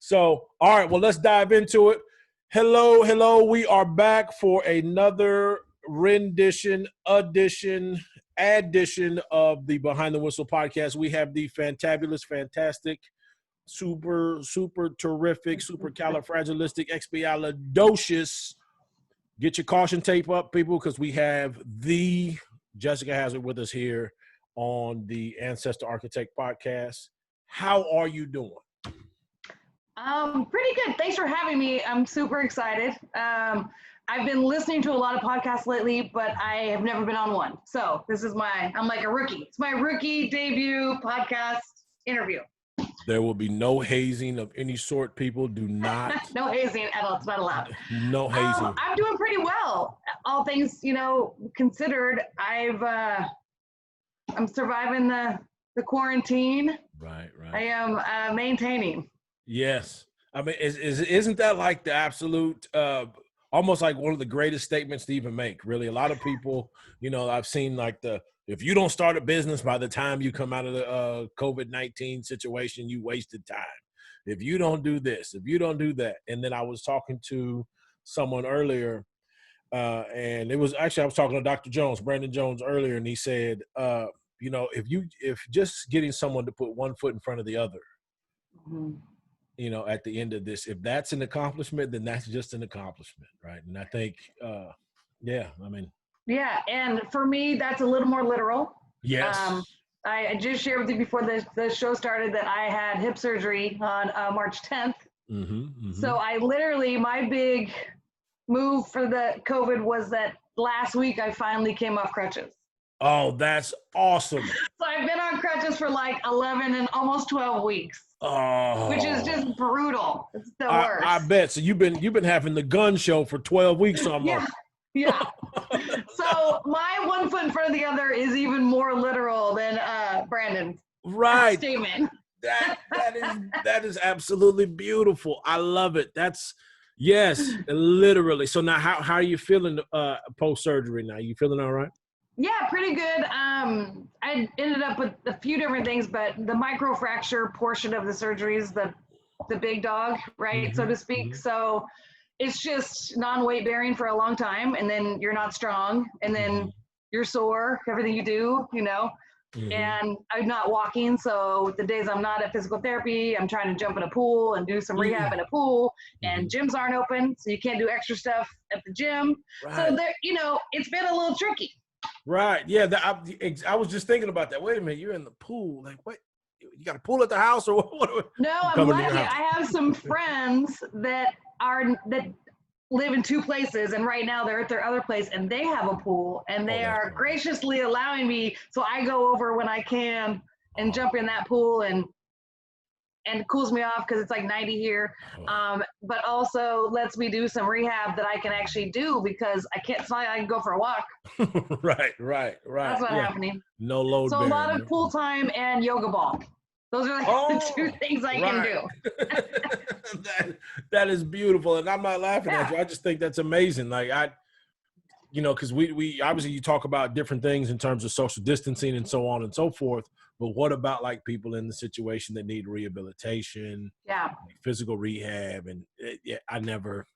So, all right, well, let's dive into it. Hello. We are back for another rendition, addition of the Behind the Whistle podcast. We have the fantabulous, fantastic, super terrific, supercalifragilisticexpialidocious. Get your caution tape up, people, because we have the Jessica Hazard with us here on the Ancestor Architect podcast. How are you doing? Pretty good. Thanks for having me. I'm super excited. I've been listening to a lot of podcasts lately, but I have never been on one. So this is I'm like a rookie. It's my rookie debut podcast interview. There will be no hazing of any sort, people. Do not. No hazing at all. It's not allowed. No hazing. I'm doing pretty well. All things, considered. I'm surviving the quarantine. Right. I am maintaining. Yes. I mean, isn't that like the absolute, almost like one of the greatest statements to even make, really? A lot of people, I've seen like if you don't start a business by the time you come out of the COVID-19 situation, you wasted time. If you don't do this, if you don't do that. And then I was talking to someone earlier, and I was talking to Dr. Jones, Brandon Jones earlier, and he said, if just getting someone to put one foot in front of the other, mm-hmm. At the end of this, if that's an accomplishment, then that's just an accomplishment, right? And I think, Yeah, and for me, that's a little more literal. Yes. I just shared with you before the show started that I had hip surgery on March 10th. Mm-hmm. So my big move for the COVID was that last week I finally came off crutches. Oh, that's awesome. So I've been on crutches for like 11 and almost 12 weeks. Oh, which is just brutal. It's the worst. I bet. So you've been having the gun show for 12 weeks almost. Yeah. So my one foot in front of the other is even more literal than Brandon's statement. That is absolutely beautiful. I love it. Yes, literally. So now how are you feeling post surgery now? You feeling all right? Yeah, pretty good. I ended up with a few different things, but the microfracture portion of the surgery is the big dog, right, so to speak. Mm-hmm. So it's just non-weight bearing for a long time, and then you're not strong, and then you're sore, everything you do, Mm-hmm. And I'm not walking. So the days I'm not at physical therapy, I'm trying to jump in a pool and do some rehab in a pool, and gyms aren't open, so you can't do extra stuff at the gym. Right. So there, it's been a little tricky. Right. Yeah. I was just thinking about that. Wait a minute. You're in the pool. Like, what? You got a pool at the house or what? No, I'm lucky. I have some friends that live in two places, and right now they're at their other place, and they have a pool, and they are graciously allowing me. So I go over when I can and jump in that pool, and it cools me off because it's like 90 here, but also lets me do some rehab that I can actually do because I can't. It's not like I can go for a walk. Right. That's what's happening. No load. So a lot of pool time and yoga ball. Those are like the two things I can do. that is beautiful, and I'm not laughing at you. I just think that's amazing. Like because we obviously you talk about different things in terms of social distancing and so on and so forth. But what about like people in the situation that need rehabilitation, physical rehab, and I never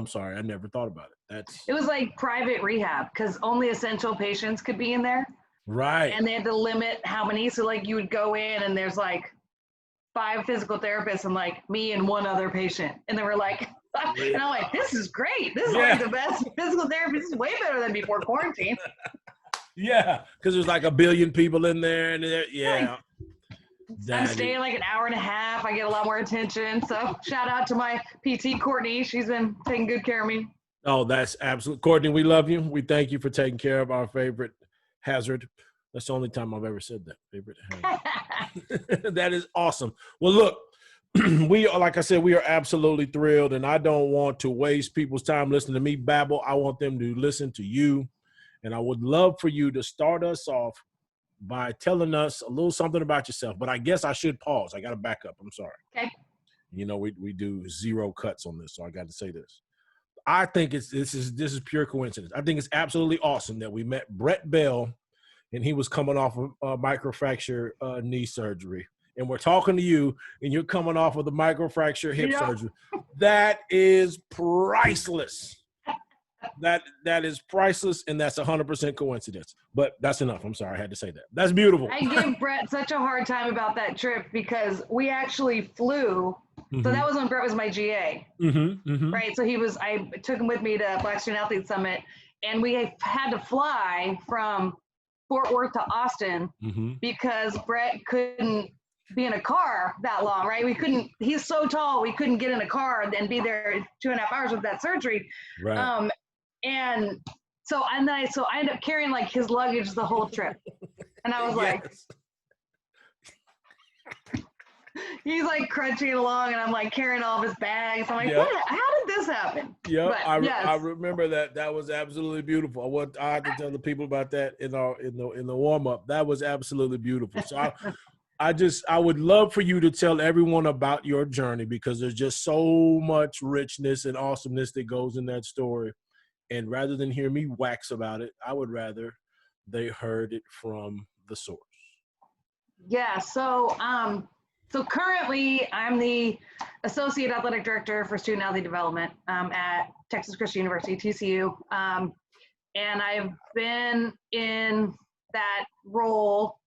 thought about it. It was like private rehab because only essential patients could be in there. Right. And they had to limit how many. So like you would go in and there's like 5 physical therapists and like me and one other patient. And they were like, and I'm like, this is great. This is like the best physical therapy. This is way better than before quarantine. Yeah, because there's like a billion people in there, and I'm staying like an hour and a half. I get a lot more attention. So shout out to my PT, Courtney. She's been taking good care of me. Oh, that's absolute. Courtney, we love you. We thank you for taking care of our favorite hazard. That's the only time I've ever said that. Favorite hazard. That is awesome. Well, look, like I said, we are absolutely thrilled, and I don't want to waste people's time listening to me babble. I want them to listen to you. And I would love for you to start us off by telling us a little something about yourself. But I guess I should pause. I got to back up. I'm sorry. Okay. We do 0 cuts on this, so I got to say this. I think this is pure coincidence. I think it's absolutely awesome that we met Brett Bell, and he was coming off of microfracture knee surgery. and we're talking to you, and you're coming off of the microfracture hip Yep. surgery. That is priceless. That is priceless, and that's 100% coincidence. But that's enough. I'm sorry, I had to say that. That's beautiful. I give Brett such a hard time about that trip because we actually flew. So that was when Brett was my GA, right? So I took him with me to Black Student Athlete Summit, and we had to fly from Fort Worth to Austin because Brett couldn't be in a car that long, right? He's so tall, we couldn't get in a car and be there 2.5 hours with that surgery. Right. And so I ended up carrying like his luggage the whole trip. And I was like, he's like crunching along, and I'm like carrying all of his bags. I'm like, how did this happen? Yeah, I remember that. That was absolutely beautiful. I had to tell the people about that in the warm up. That was absolutely beautiful. So I would love for you to tell everyone about your journey, because there's just so much richness and awesomeness that goes in that story. And rather than hear me wax about it, I would rather they heard it from the source. Yeah. So currently I'm the Associate Athletic Director for Student Athlete Development at Texas Christian University, TCU. And I've been in that role.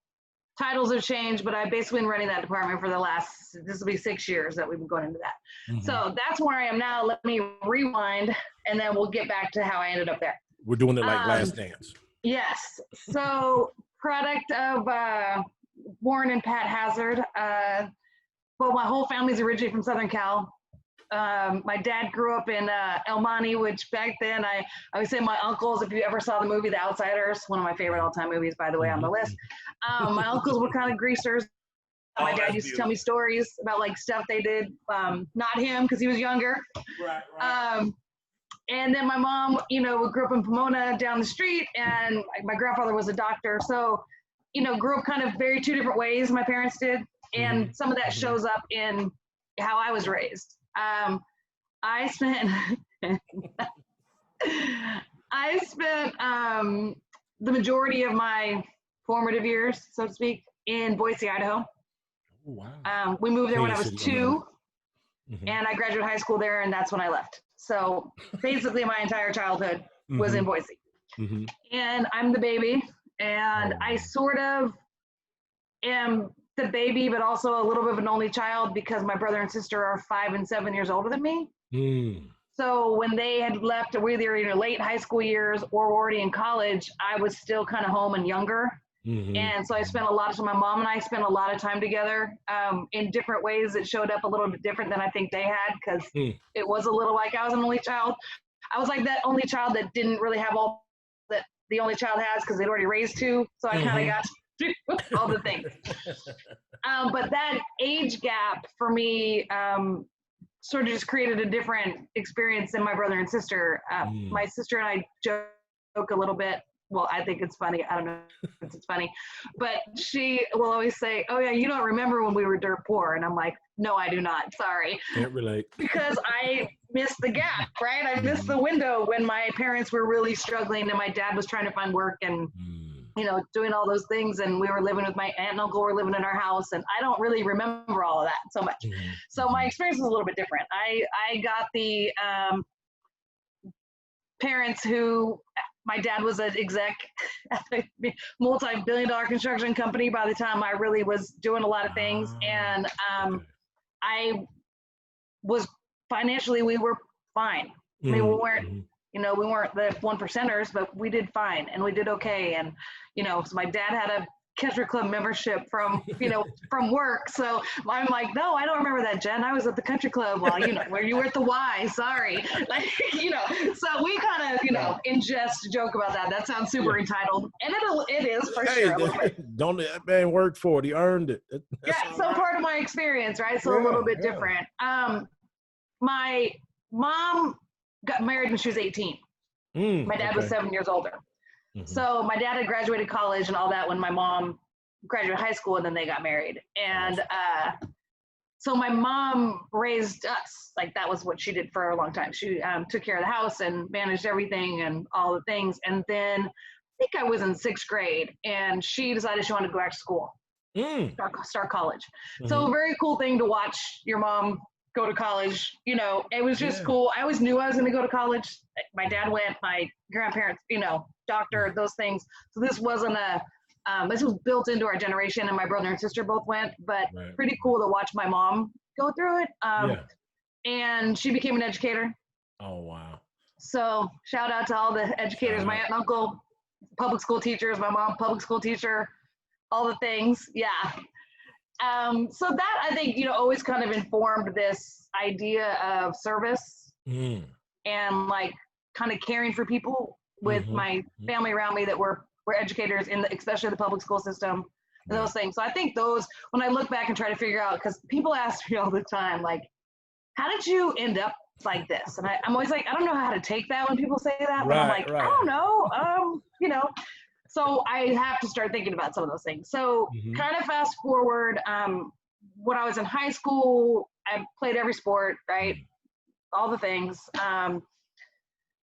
Titles have changed, but I've basically been running that department for this will be 6 years that we've been going into that. So that's where I am now. Let me rewind, and then we'll get back to how I ended up there. We're doing it like Last Dance. Yes. So product of Warren and Pat Hazard. Well, my whole family's originally from Southern Cal. My dad grew up in El Monte, which back then I would say my uncles, if you ever saw the movie The Outsiders, one of my favorite all-time movies, by the way, on the list. My uncles were kind of greasers. My dad used to tell me stories about like stuff they did, not him because he was younger. Right. And then my mom, grew up in Pomona down the street, and my grandfather was a doctor. So, grew up kind of very two different ways, my parents did. And some of that shows up in how I was raised. I spent the majority of my formative years, so to speak, in Boise, Idaho. Oh, wow. We moved there when I was 2, and I graduated high school there, and that's when I left. So basically my entire childhood was in Boise. And I'm the baby, and I sort of am the baby, but also a little bit of an only child because my brother and sister are 5 and 7 years older than me. So when they had left, we were either in late high school years or already in college, I was still kind of home and younger. And so I spent my mom and I spent a lot of time together in different ways. It showed up a little bit different than I think they had, because it was a little like I was an only child. I was like that only child that didn't really have all that the only child has, because they'd already raised 2. So I kind of got to do all the things. But that age gap for me sort of just created a different experience than my brother and sister. My sister and I joke a little bit. Well, I think it's funny. I don't know if it's funny, but she will always say, "Oh yeah, you don't remember when we were dirt poor?" And I'm like, "No, I do not. Sorry." Can't relate. Because I missed the gap, right? I missed the window when my parents were really struggling and my dad was trying to find work and, doing all those things. And we were living with my aunt and uncle were living in our house. And I don't really remember all of that so much. So my experience was a little bit different. I got the parents who, my dad was an exec at a multi-billion-dollar construction company by the time I really was doing a lot of things. And I was financially, we were fine. I mean, we weren't, we weren't the 1%ers, but we did fine and we did okay. And, so my dad had a country club membership from, from work. So I'm like, no, I don't remember that, Jen. I was at the country club. Well, where you were at the Y, sorry. Like, so we kind of, in jest joke about that. That sounds super entitled. And it is for sure. Don't that man work for it. He earned it. That's so part of my experience, right? So a little bit different. My mom got married when she was 18. My dad was 7 years older. So my dad had graduated college and all that when my mom graduated high school, and then they got married. And so my mom raised us. Like, that was what she did for a long time. She took care of the house and managed everything and all the things. And then I think I was in 6th grade, and she decided she wanted to go back to school. start college. So very cool thing to watch your mom go to college. You know, it was just cool. I always knew I was going to go to college. My dad went, my grandparents, you know, doctor, those things. So this wasn't this was built into our generation, and my brother and sister both went, but pretty cool to watch my mom go through it. And she became an educator. Oh, wow. So shout out to all the educators, my aunt and uncle, public school teachers, my mom, public school teacher, all the things. Yeah. So that, I think, you know, always kind of informed this idea of service and like kind of caring for people with my family around me that were educators in especially the public school system and those things. So I think those, when I look back and try to figure out, because people ask me all the time, like, how did you end up like this? And I'm always like, I don't know how to take that when people say that, but I'm like, I don't know, you know. So I have to start thinking about some of those things. So kind of fast forward, when I was in high school, I played every sport, right? All the things.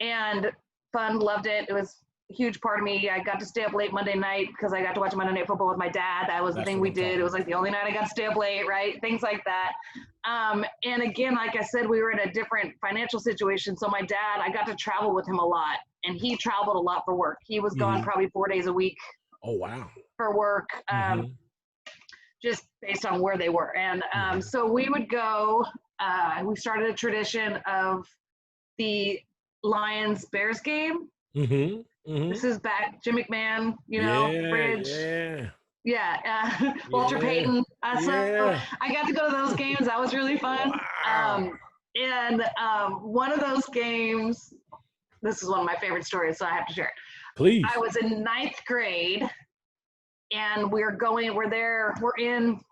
And fun, loved it. It was a huge part of me. I got to stay up late Monday night because I got to watch Monday Night Football with my dad. That was the thing we did. It was like the only night I got to stay up late, right? Things like that. And again, like I said, we were in a different financial situation. So my dad, I got to travel with him a lot, and he traveled a lot for work. He was gone probably 4 days a week. Oh, wow. For work, just based on where they were. And so we would go, we started a tradition of the Lions-Bears game. This is back, Jim McMahon, you know, Bridge. Walter Payton. So I got to go to those games. That was really fun. Wow. And one of those games, this is one of my favorite stories, so I have to share it. Please. I was in 9th grade, and we're in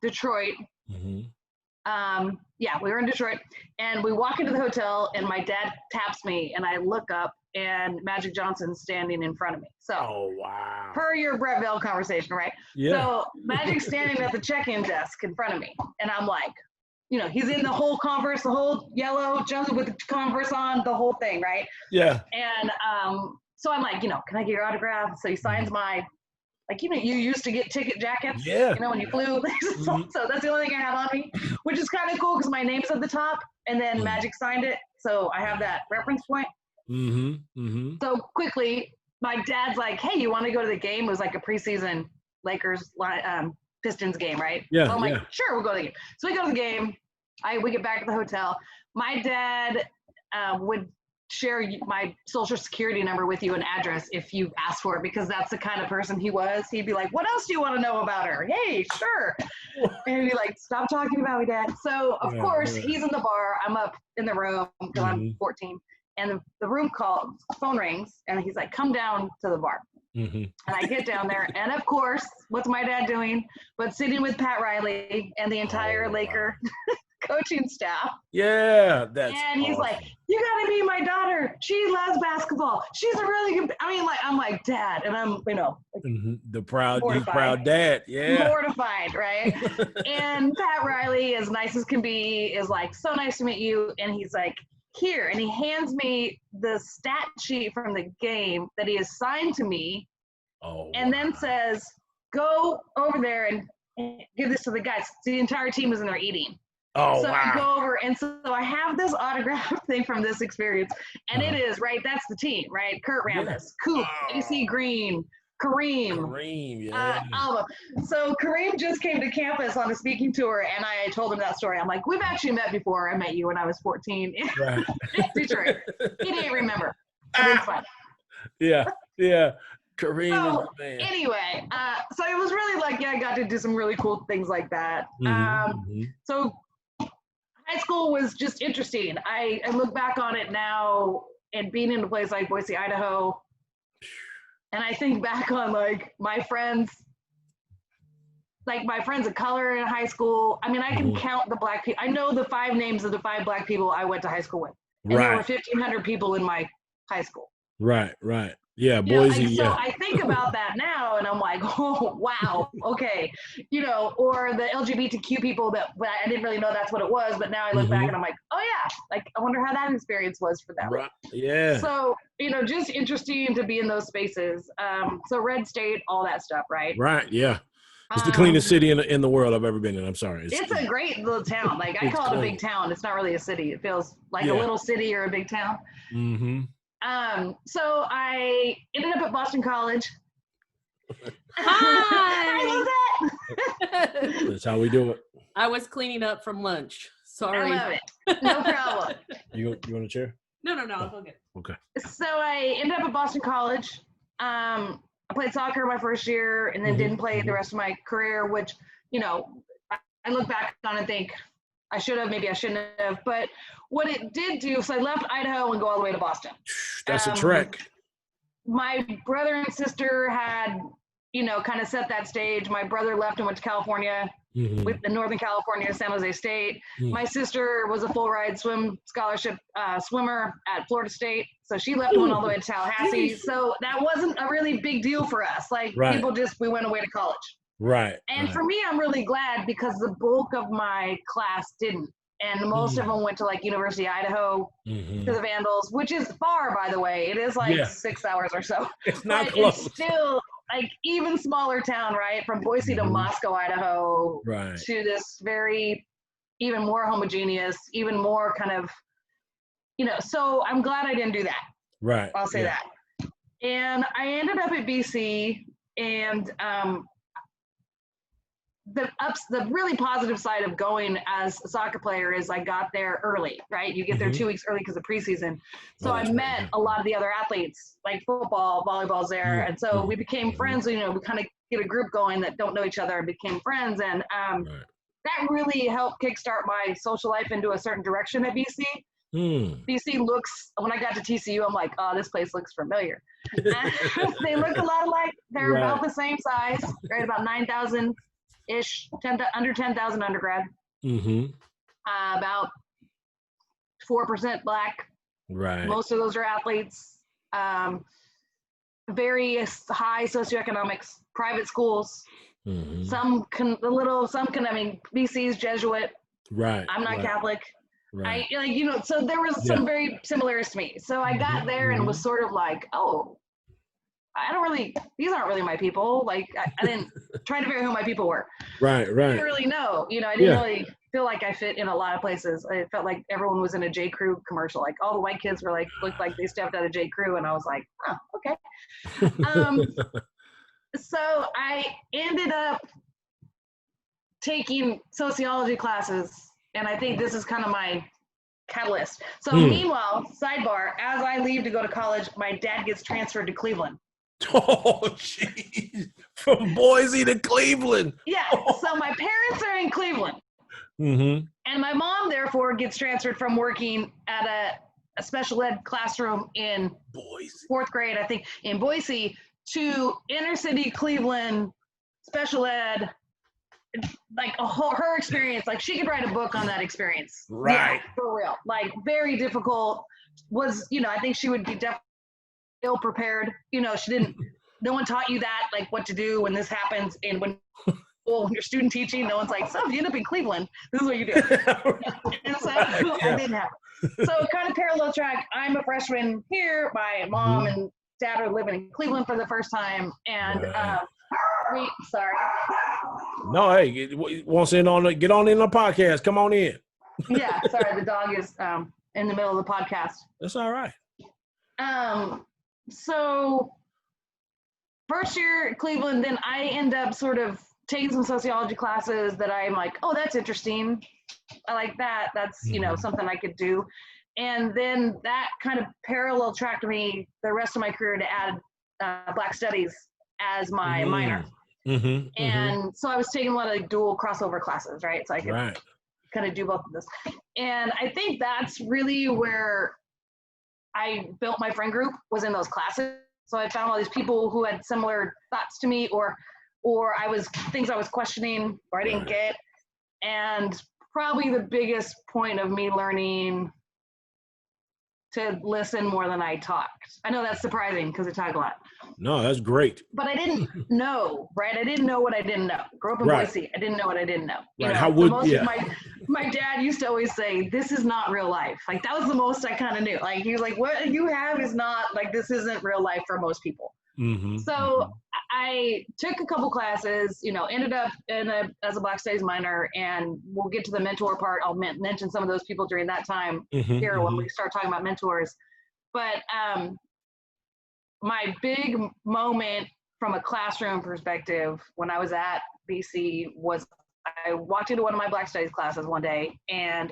Detroit. We were in Detroit, and we walk into the hotel, and my dad taps me, and I look up, and Magic Johnson's standing in front of me. So, oh, wow. Per your Brett Bell conversation, right? Yeah. So Magic's standing at the check-in desk in front of me, and I'm like, you know, he's in the whole Converse, the whole yellow jumpsuit with the Converse on, the whole thing, right? Yeah. And so I'm like, you know, can I get your autograph? So he signs my, like, you know, you used to get ticket jackets, you know, when you flew. So that's the only thing I have on me, which is kind of cool because my name's at the top, and then Magic signed it, so I have that reference point. So quickly, my dad's like, hey, you want to go to the game? It was like a preseason Lakers Pistons game, right? Yeah. So I'm like, sure, we'll go to the game. So we go to the game. We get back to the hotel. My dad would share my social security number with you, an address, if you asked for it, because that's the kind of person he was. He'd be like, what else do you want to know about her? Hey, sure. And he'd be like, stop talking about me, Dad. So of course he's in the bar. I'm up in the room because I'm 14. And the room phone rings, and he's like, come down to the bar. And I get down there, and of course, what's my dad doing but sitting with Pat Riley and the entire Laker coaching staff. Yeah, that's and he's like, you gotta meet my daughter. She loves basketball. She's a really good, I mean, like, I'm like, Dad, and I'm, you know, the proud dad. Yeah. Mortified, right? And Pat Riley, as nice as can be, is like, so nice to meet you. And he's like, here, and he hands me the stat sheet from the game that he has signed to me, and then says, go over there and give this to the guys. So the entire team was in there eating. So I go over, and so I have this autograph thing from this experience, and it is, right, that's the team, right? Kurt Rambis, Coop, AC Green, Kareem, Alba. So Kareem just came to campus on a speaking tour, and I told him that story. I'm like, we've actually met before. I met you when I was 14 in Detroit. He didn't remember, but it's fine. Yeah. Kareem is the man. Anyway, so it was really like, I got to do some really cool things like that. So high school was just interesting. I look back on it now, and being in a place like Boise, Idaho, and I think back on like my friends of color in high school. I mean, I can count the black people. I know the 5 names of the 5 black people I went to high school with. And there were 1,500 people in my high school. Right. Yeah, Boise. So I think about that now, and I'm like, oh, wow, okay. You know, or the LGBTQ people that I didn't really know that's what it was, but now I look back and I'm like, oh yeah, like I wonder how that experience was for them. Right. Yeah. So, you know, just interesting to be in those spaces. So Red State, all that stuff, right? Right. Yeah. It's the cleanest city in the world I've ever been in. I'm sorry. It's a great little town. Like I call it a big town. It's not really a city. It feels like a little city or a big town. Mm-hmm. So I ended up at Boston College. Hi. I love that. That's how we do it. I was cleaning up from lunch. Sorry. I love it. No problem. You want a chair? No, I'll go get it. Okay. So I ended up at Boston College. I played soccer my first year and then didn't play the rest of my career, which, I look back on and think I should have, maybe I shouldn't have. But what it did do, so I left Idaho and go all the way to Boston. That's a trek. My brother and sister had, kind of set that stage. My brother left and went to California with the Northern California, San Jose State. My sister was a full ride swim scholarship swimmer at Florida State. So she left and went all the way to Tallahassee. So that wasn't a really big deal for us. Like we went away to college. Right. And for me, I'm really glad because the bulk of my class didn't. And most of them went to like University of Idaho to the Vandals, which is far, by the way. It is like 6 hours or so. It's not but close. It's still like even smaller town, right? From Boise to Moscow, Idaho, to this very, even more homogeneous, even more kind of, so I'm glad I didn't do that. Right. I'll say that. And I ended up at BC, and the really positive side of going as a soccer player is I got there early, right? You get there 2 weeks early because of preseason. So I met a lot of the other athletes, like football, volleyball's there. And so we became friends. We kind of get a group going that don't know each other and became friends. And that really helped kickstart my social life into a certain direction at BC. BC looks, when I got to TCU, I'm like, oh, this place looks familiar. They look a lot alike. They're about the same size, right? About 9,000-ish, under 10,000 undergrad. About 4% Black. Right. Most of those are athletes. Very high socioeconomics, private schools. Some can, I mean, BC's Jesuit. Right. I'm not Catholic. Right. So there was some very similarities to me. So I got there and was sort of like, oh, these aren't really my people. Like I didn't try to figure out who my people were. Right. I didn't really know, I didn't really feel like I fit in a lot of places. I felt like everyone was in a J. Crew commercial. Like all the white kids were looked like they stepped out of J. Crew, and I was like, oh, okay. So I ended up taking sociology classes, and I think this is kind of my catalyst. So meanwhile, sidebar, as I leave to go to college, my dad gets transferred to Cleveland. Oh, jeez. From Boise to Cleveland. Yeah. So my parents are in Cleveland. And my mom, therefore, gets transferred from working at a special ed classroom in Boise, 4th grade, I think, in Boise, to inner city Cleveland special ed. Like her experience, like she could write a book on that experience. Right. Yeah, for real. Like very difficult. Was, I think she would be definitely ill prepared. She didn't, no one taught you that, like what to do when this happens. And when you're student teaching, no one's like, so if you end up in Cleveland, this is what you do. And so I didn't have it. So kind of parallel track. I'm a freshman here. My mom and dad are living in Cleveland for the first time. And sorry. No, hey, wants in on get on in the podcast. Come on in. Yeah, sorry, the dog is in the middle of the podcast. That's all right. So first year at Cleveland, then I end up sort of taking some sociology classes that I'm like, oh, that's interesting. I like that. That's, something I could do. And then that kind of parallel tracked me the rest of my career to add Black Studies as my minor. And so I was taking a lot of dual crossover classes, right? So I could kind of do both of this. And I think that's really where I built my friend group, was in those classes. So I found all these people who had similar thoughts to me, or things I was questioning or I didn't get. And probably the biggest point of me learning to listen more than I talked. I know that's surprising because I talk a lot. No, that's great. But I didn't know, right? I didn't know what I didn't know. Grew up in Boise. I didn't know what I didn't know. My dad used to always say, this is not real life. Like that was the most I kind of knew. Like he was like, what you have is not, like this isn't real life for most people. So I took a couple classes, ended up as a Black Studies minor, and we'll get to the mentor part. I'll mention some of those people during that time here when we start talking about mentors. But my big moment from a classroom perspective when I was at BC was I walked into one of my Black Studies classes one day, and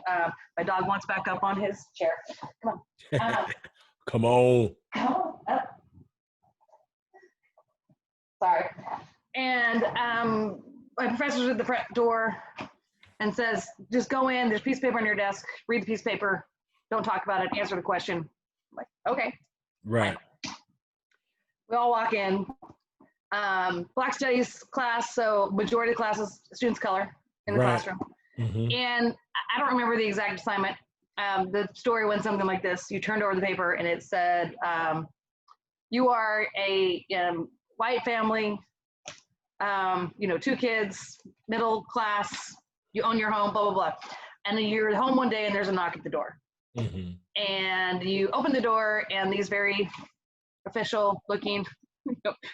my dog wants back up on his chair. Come on. Come on. Come on up. Sorry. And my professor's at the front door and says, just go in, there's a piece of paper on your desk, read the piece of paper, don't talk about it, answer the question. I'm like, okay. Right. We all walk in. Black Studies class, so majority of the classes, students color in the classroom. And I don't remember the exact assignment. The story went something like this. You turned over the paper and it said, you are a white family, 2 kids, middle class, you own your home, blah, blah, blah. And then you're home one day and there's a knock at the door. And you open the door and these very official looking,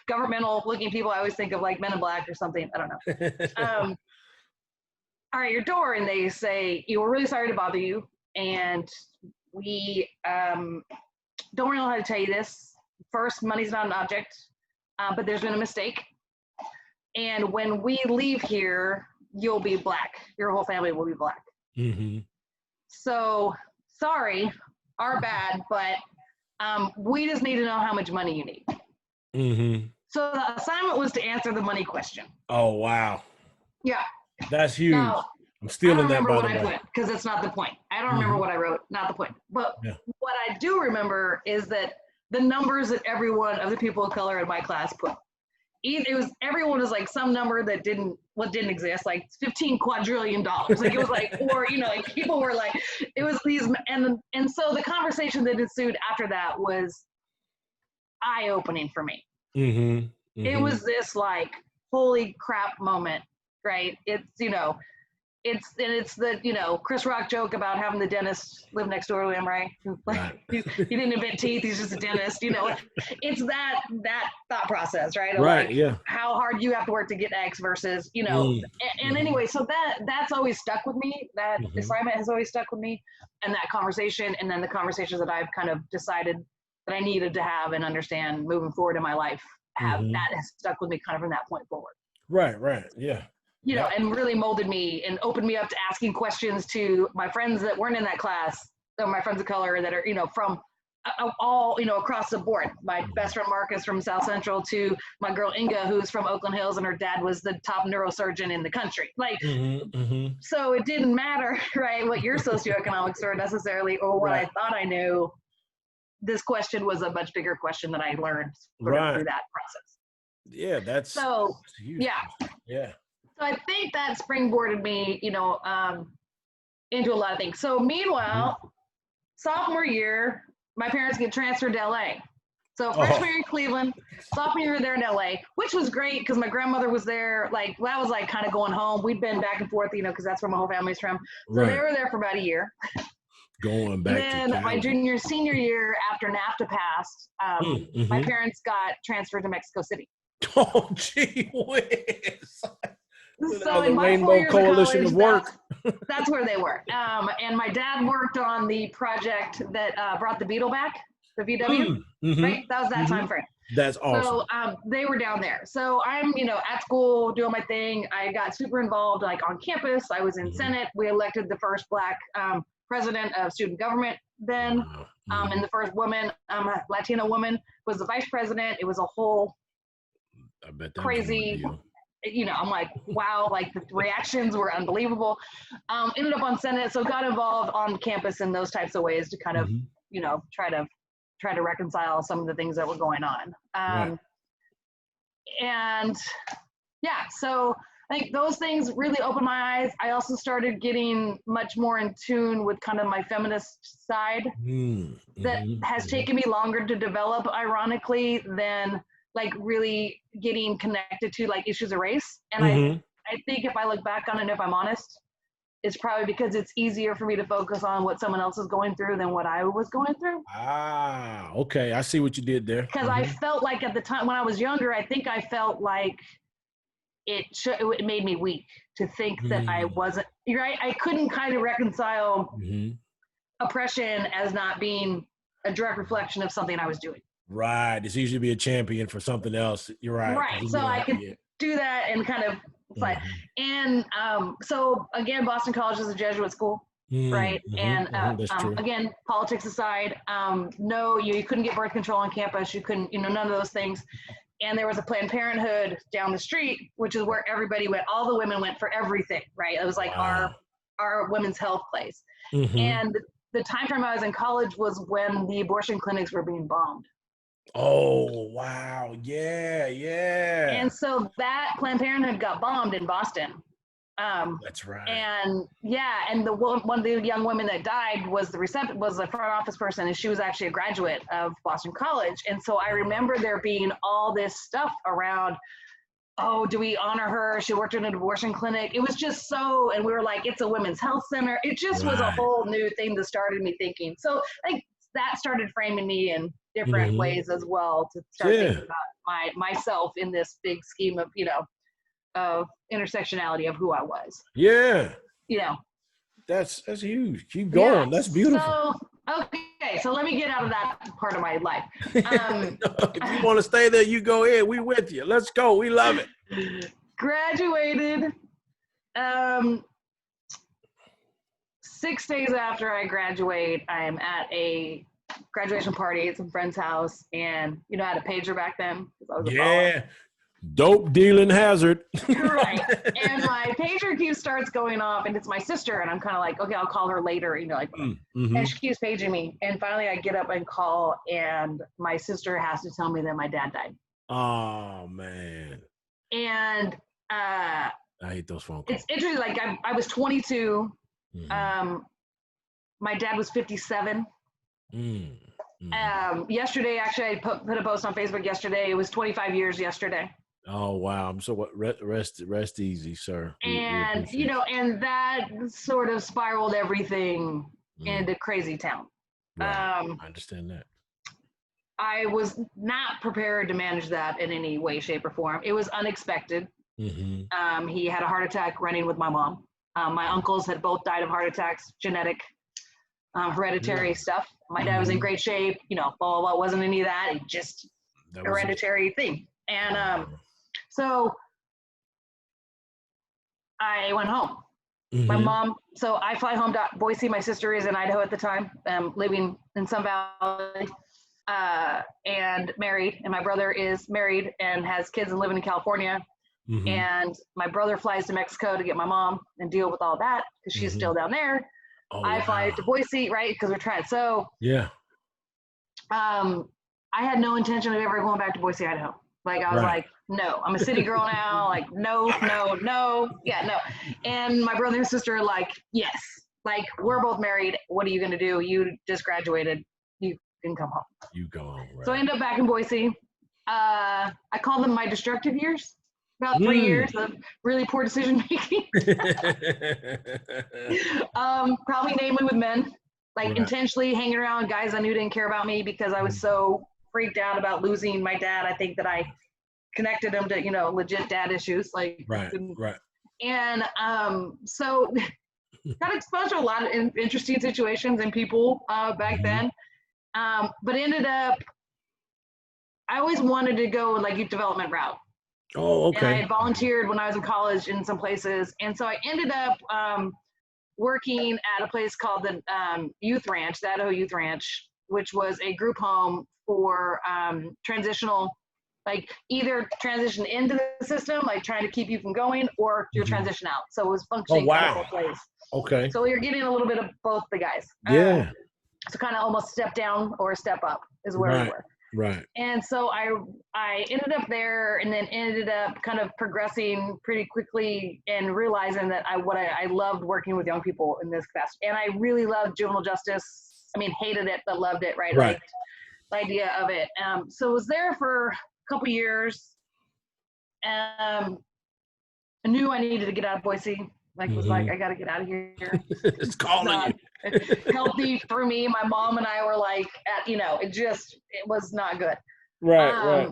governmental looking people, I always think of like Men in Black or something, I don't know. All right, your door, and they say, we're really sorry to bother you. And we don't really know how to tell you this. First, money's not an object, but there's been a mistake. And when we leave here, you'll be Black. Your whole family will be Black. So, sorry, our bad, but we just need to know how much money you need. So the assignment was to answer the money question. Oh, wow. Yeah. That's huge. Now, I'm stealing that, by the way. I put, because it's not the point. I don't remember what I wrote, not the point. But what I do remember is that the numbers that every one of the people of color in my class put. Everyone was like some number that didn't exist, like $15 quadrillion. Like it was like, or like people were like, it was these, and so the conversation that ensued after that was eye-opening for me. It was this like holy crap moment, right? It's it's the Chris Rock joke about having the dentist live next door to him, right? Like he didn't invent teeth, he's just a dentist. It's that thought process, right? Right. Like yeah. how hard you have to work to get X versus and anyway, so that's always stuck with me. That assignment has always stuck with me, and that conversation, and then the conversations that I've kind of decided that I needed to have and understand moving forward in my life that has stuck with me kind of from that point forward. Right. Yeah. And really molded me and opened me up to asking questions to my friends that weren't in that class, so my friends of color that are, from all, across the board. My best friend Marcus from South Central to my girl Inga, who's from Oakland Hills, and her dad was the top neurosurgeon in the country. Like, so it didn't matter, right, what your socioeconomics were necessarily, or what I thought I knew. This question was a much bigger question that I learned through that process. Yeah, that's huge. Yeah. So I think that springboarded me, into a lot of things. So meanwhile, sophomore year, my parents get transferred to LA. So freshman year in Cleveland, sophomore year there in LA, which was great because my grandmother was there. Like that was like kind of going home. We'd been back and forth, because that's where my whole family's from. So they were there for about a year. Going back and then my senior year after NAFTA passed, my parents got transferred to Mexico City. Oh, gee whiz. So in my Rainbow 4 years Coalition of of work. That's where they were. And my dad worked on the project that brought the Beetle back, the VW, right? That was that time frame. That's awesome. So they were down there. So I'm, at school doing my thing. I got super involved, like on campus. I was in Senate. We elected the first Black president of student government then. And the first woman, Latina woman, was the vice president. It was a whole crazy. I'm like, wow, like the reactions were unbelievable. Ended up on Senate, so got involved on campus in those types of ways to kind of, try to reconcile some of the things that were going on. And yeah, so I think those things really opened my eyes. I also started getting much more in tune with kind of my feminist side that has taken me longer to develop, ironically, than like really getting connected to like issues of race. And I think if I look back on it, if I'm honest, it's probably because it's easier for me to focus on what someone else is going through than what I was going through. Ah, okay. I see what you did there. Because I felt like at the time when I was younger, I think I felt like it made me weak to think that I wasn't, right? I couldn't kind of reconcile oppression as not being a direct reflection of something I was doing. Right. It's easy to be a champion for something else. You're right. Right. So I could do that and kind of like, and so again, Boston College is a Jesuit school, right? And again, politics aside, no, you couldn't get birth control on campus. You couldn't, none of those things. And there was a Planned Parenthood down the street, which is where everybody went. All the women went for everything, right? It was like our women's health place. And the time frame I was in college was when the abortion clinics were being bombed. Oh, wow. Yeah, yeah. And so that Planned Parenthood got bombed in Boston. That's right. And and one of the young women that died was the front office person, and she was actually a graduate of Boston College. And so I remember there being all this stuff around, oh, do we honor her? She worked in an abortion clinic. It was just so, and we were like, it's a women's health center. It just was a whole new thing that started me thinking. So I think that started framing me in different ways as well, to start thinking about myself in this big scheme of, of intersectionality of who I was. Yeah. That's huge. Keep going. That's beautiful. So let me get out of that part of my life. If you want to stay there, you go ahead. We with you. Let's go. We love it. Graduated. 6 days after I graduate, I am at a graduation party at some friend's house, and I had a pager back then. I was a baller. Dope dealing hazard. Right. And my pager starts going off, and it's my sister, and I'm kind of like, okay, I'll call her later, and she keeps paging me. And finally I get up and call, and my sister has to tell me that my dad died. Oh, man. And I hate those phone calls. It's interesting. Like I was 22. My dad was 57. Yesterday, actually, I put a post on Facebook yesterday. It was 25 years yesterday. Oh, wow. I'm so rest easy, sir. And, and that sort of spiraled everything into crazy town. Right. I understand that. I was not prepared to manage that in any way, shape, or form. It was unexpected. He had a heart attack running with my mom. My uncles had both died of heart attacks, genetic, hereditary stuff. My dad was in great shape, blah, blah, blah. It wasn't any of that. It just hereditary thing. And so I went home. My mom, so I fly home to Boise. My sister is in Idaho at the time, living in Sun Valley, and married. And my brother is married and has kids and living in California. And my brother flies to Mexico to get my mom and deal with all that because she's still down there. I fly to Boise, right? Because we're trying. So I had no intention of ever going back to Boise, Idaho. Like I was like, no, I'm a city girl now. Like, no. Yeah, no. And my brother and sister are like, yes. Like, we're both married. What are you going to do? You just graduated. You can come home. You go home, right. So I end up back in Boise. I call them my destructive years. About 3 years of really poor decision making. Probably namely with men. Like intentionally hanging around with guys I knew didn't care about me because I was so freaked out about losing my dad. I think that I connected him to, legit dad issues. Like, right. And so got exposed to a lot of interesting situations and people back then. But ended up, I always wanted to go like youth development route. Oh, okay. And I had volunteered when I was in college in some places. And so I ended up working at a place called the Youth Ranch, the Idaho Youth Ranch, which was a group home for transitional, like either transition into the system, like trying to keep you from going, or your transition out. So it was functioning both ways. Okay. So you're getting a little bit of both the guys. So kind of almost step down or step up is where we were. Right. And so I ended up there, and then ended up kind of progressing pretty quickly and realizing that I loved working with young people in this capacity. And I really loved juvenile justice. I mean, hated it, but loved it, right? Liked the idea of it. So I was there for a couple years. I knew I needed to get out of Boise. Like was like, I got to get out of here. It's calling you. Healthy for me. My mom and I were like, it was not good. Right.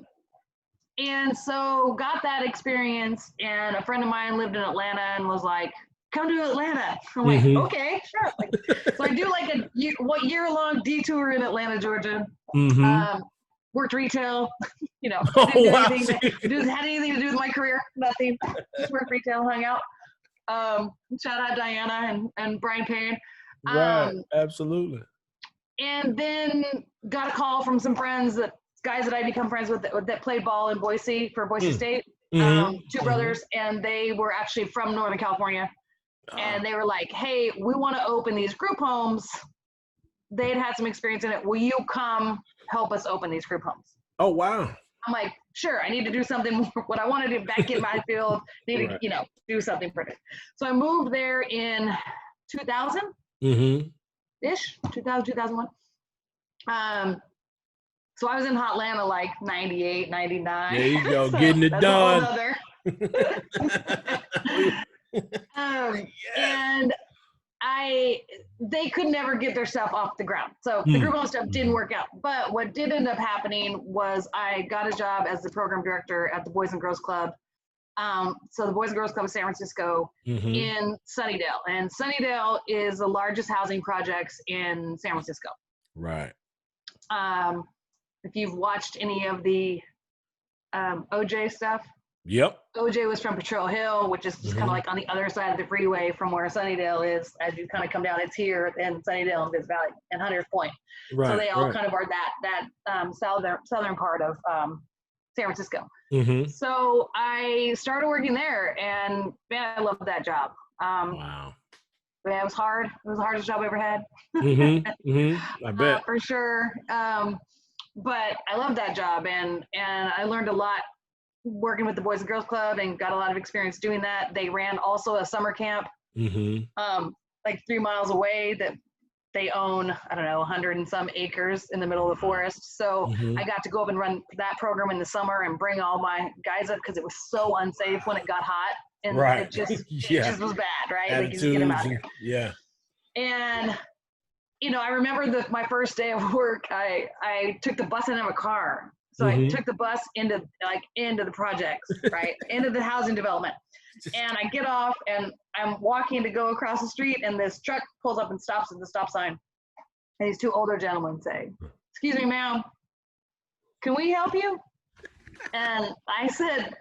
And so got that experience, and a friend of mine lived in Atlanta and was like, come to Atlanta. I'm like, okay, sure. Like, so I do like a year-long detour in Atlanta, Georgia. Worked retail, didn't do anything that had anything to do with my career, nothing. Just worked retail, hung out. Shout out Diana and Brian Payne. Right, absolutely. And then got a call from some friends, guys that I become friends with that played ball in Boise for Boise State. Two brothers, and they were actually from Northern California. And they were like, hey, we want to open these group homes. They'd had some experience in it. Will you come help us open these group homes? Oh, wow. I'm like, sure, I need to do something more. What I want to do back in my field, need to, do something pretty. So I moved there in 2000-ish, 2001. So I was in Hotlanta like 98, 99. There you go, so getting it done. And they could never get their stuff off the ground. So the group home stuff didn't work out. But what did end up happening was I got a job as the program director at the Boys and Girls Club. So the Boys and Girls Club of San Francisco in Sunnydale. And Sunnydale is the largest housing projects in San Francisco. Right. If you've watched any of the OJ stuff. Yep. OJ was from Patrol Hill, which is just kind of like on the other side of the freeway from where Sunnydale is. As you kind of come down, it's here in Sunnydale and Biz Valley and Hunters Point. Right, so they all kind of are that southern part of San Francisco. So I started working there, and man, I loved that job. Wow. Yeah, it was hard. It was the hardest job I ever had. I bet. For sure. But I loved that job, and I learned a lot working with the Boys and Girls Club and got a lot of experience doing that. They ran also a summer camp like 3 miles away that they own, I don't know, 100 and some acres in the middle of the forest. So I got to go up and run that program in the summer and bring all my guys up because it was so unsafe when it got hot. And it just was bad, right? Like you just get them out here. Yeah. And I remember my first day of work, I took the bus into a car. So I took the bus into the projects, right? Into the housing development. And I get off and I'm walking to go across the street, and this truck pulls up and stops at the stop sign. And these two older gentlemen say, "Excuse me, ma'am, can we help you?" And I said,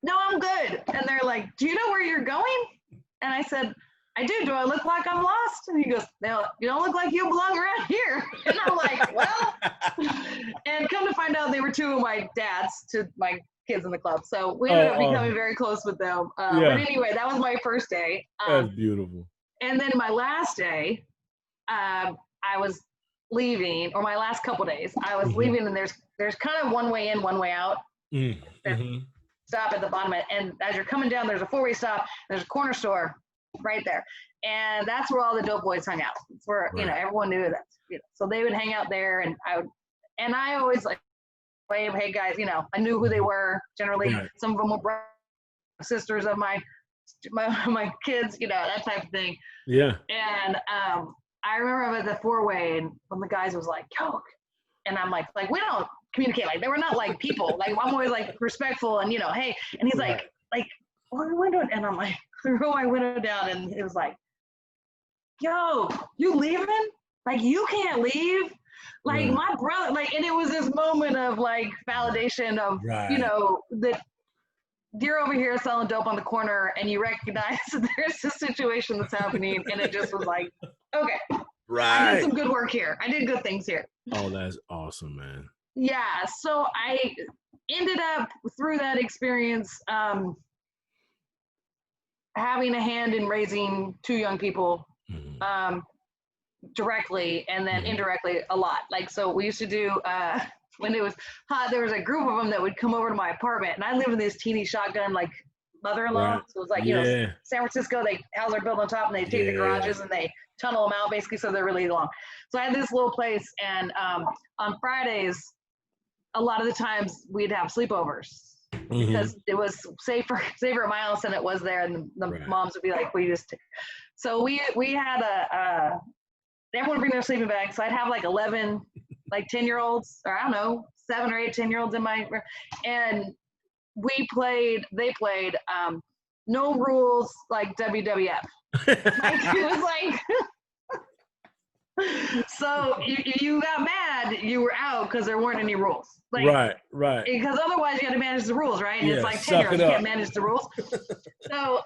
"No, I'm good." And they're like, "Do you know where you're going?" And I said, "I do. Do I look like I'm lost?" And he goes, "No, you don't look like you belong around here." And I'm like, well, and come to find out they were two of my dads to my kids in the club. So we ended up becoming very close with them. But anyway, that was my first day. That's beautiful. And then my last day, I was leaving, or my last couple days, I was leaving, and there's kind of one way in, one way out. Stop at the bottom, and as you're coming down, there's a four-way stop. There's a corner store right there, and that's where all the dope boys hung out. It's where everyone knew that. So they would hang out there, and I always like wave, "Hey guys," I knew who they were generally. Some of them were sisters of my kids, that type of thing. Yeah. And I remember I was at the four-way, and when the guys was like, "Yo," and I'm like we don't communicate like they were not like people. Like I'm always like respectful and hey, and he's like roll your window, and I'm like roll my window down, and it was like, "Yo, you leaving? Like you can't leave." Like my brother, and it was this moment of validation of that you're over here selling dope on the corner, and you recognize that there's a situation that's happening, and it just was like, okay, I did some good work here. I did good things here. Oh, that's awesome, man. Yeah, so I ended up through that experience having a hand in raising two young people. Directly and then indirectly a lot. So we used to do when it was hot, there was a group of them that would come over to my apartment, and I live in this teeny shotgun mother-in-law. So it was San Francisco, they house their building on top, and they take the garages and they tunnel them out basically, so they're really long. So I had this little place, and on Fridays a lot of the times we'd have sleepovers. because it was safer at my house than it was there. And the moms would be like, so we had everyone would bring their sleeping bags. So I'd have like 11, like 10-year-olds, or I don't know, 7 or 8 10-year-olds in my room. And they played no rules, like WWF. Like, it was like, so you got mad, you were out because there weren't any rules. Like, right. Because otherwise you had to manage the rules, right? And it's like 10-year-olds, you can't manage the rules. So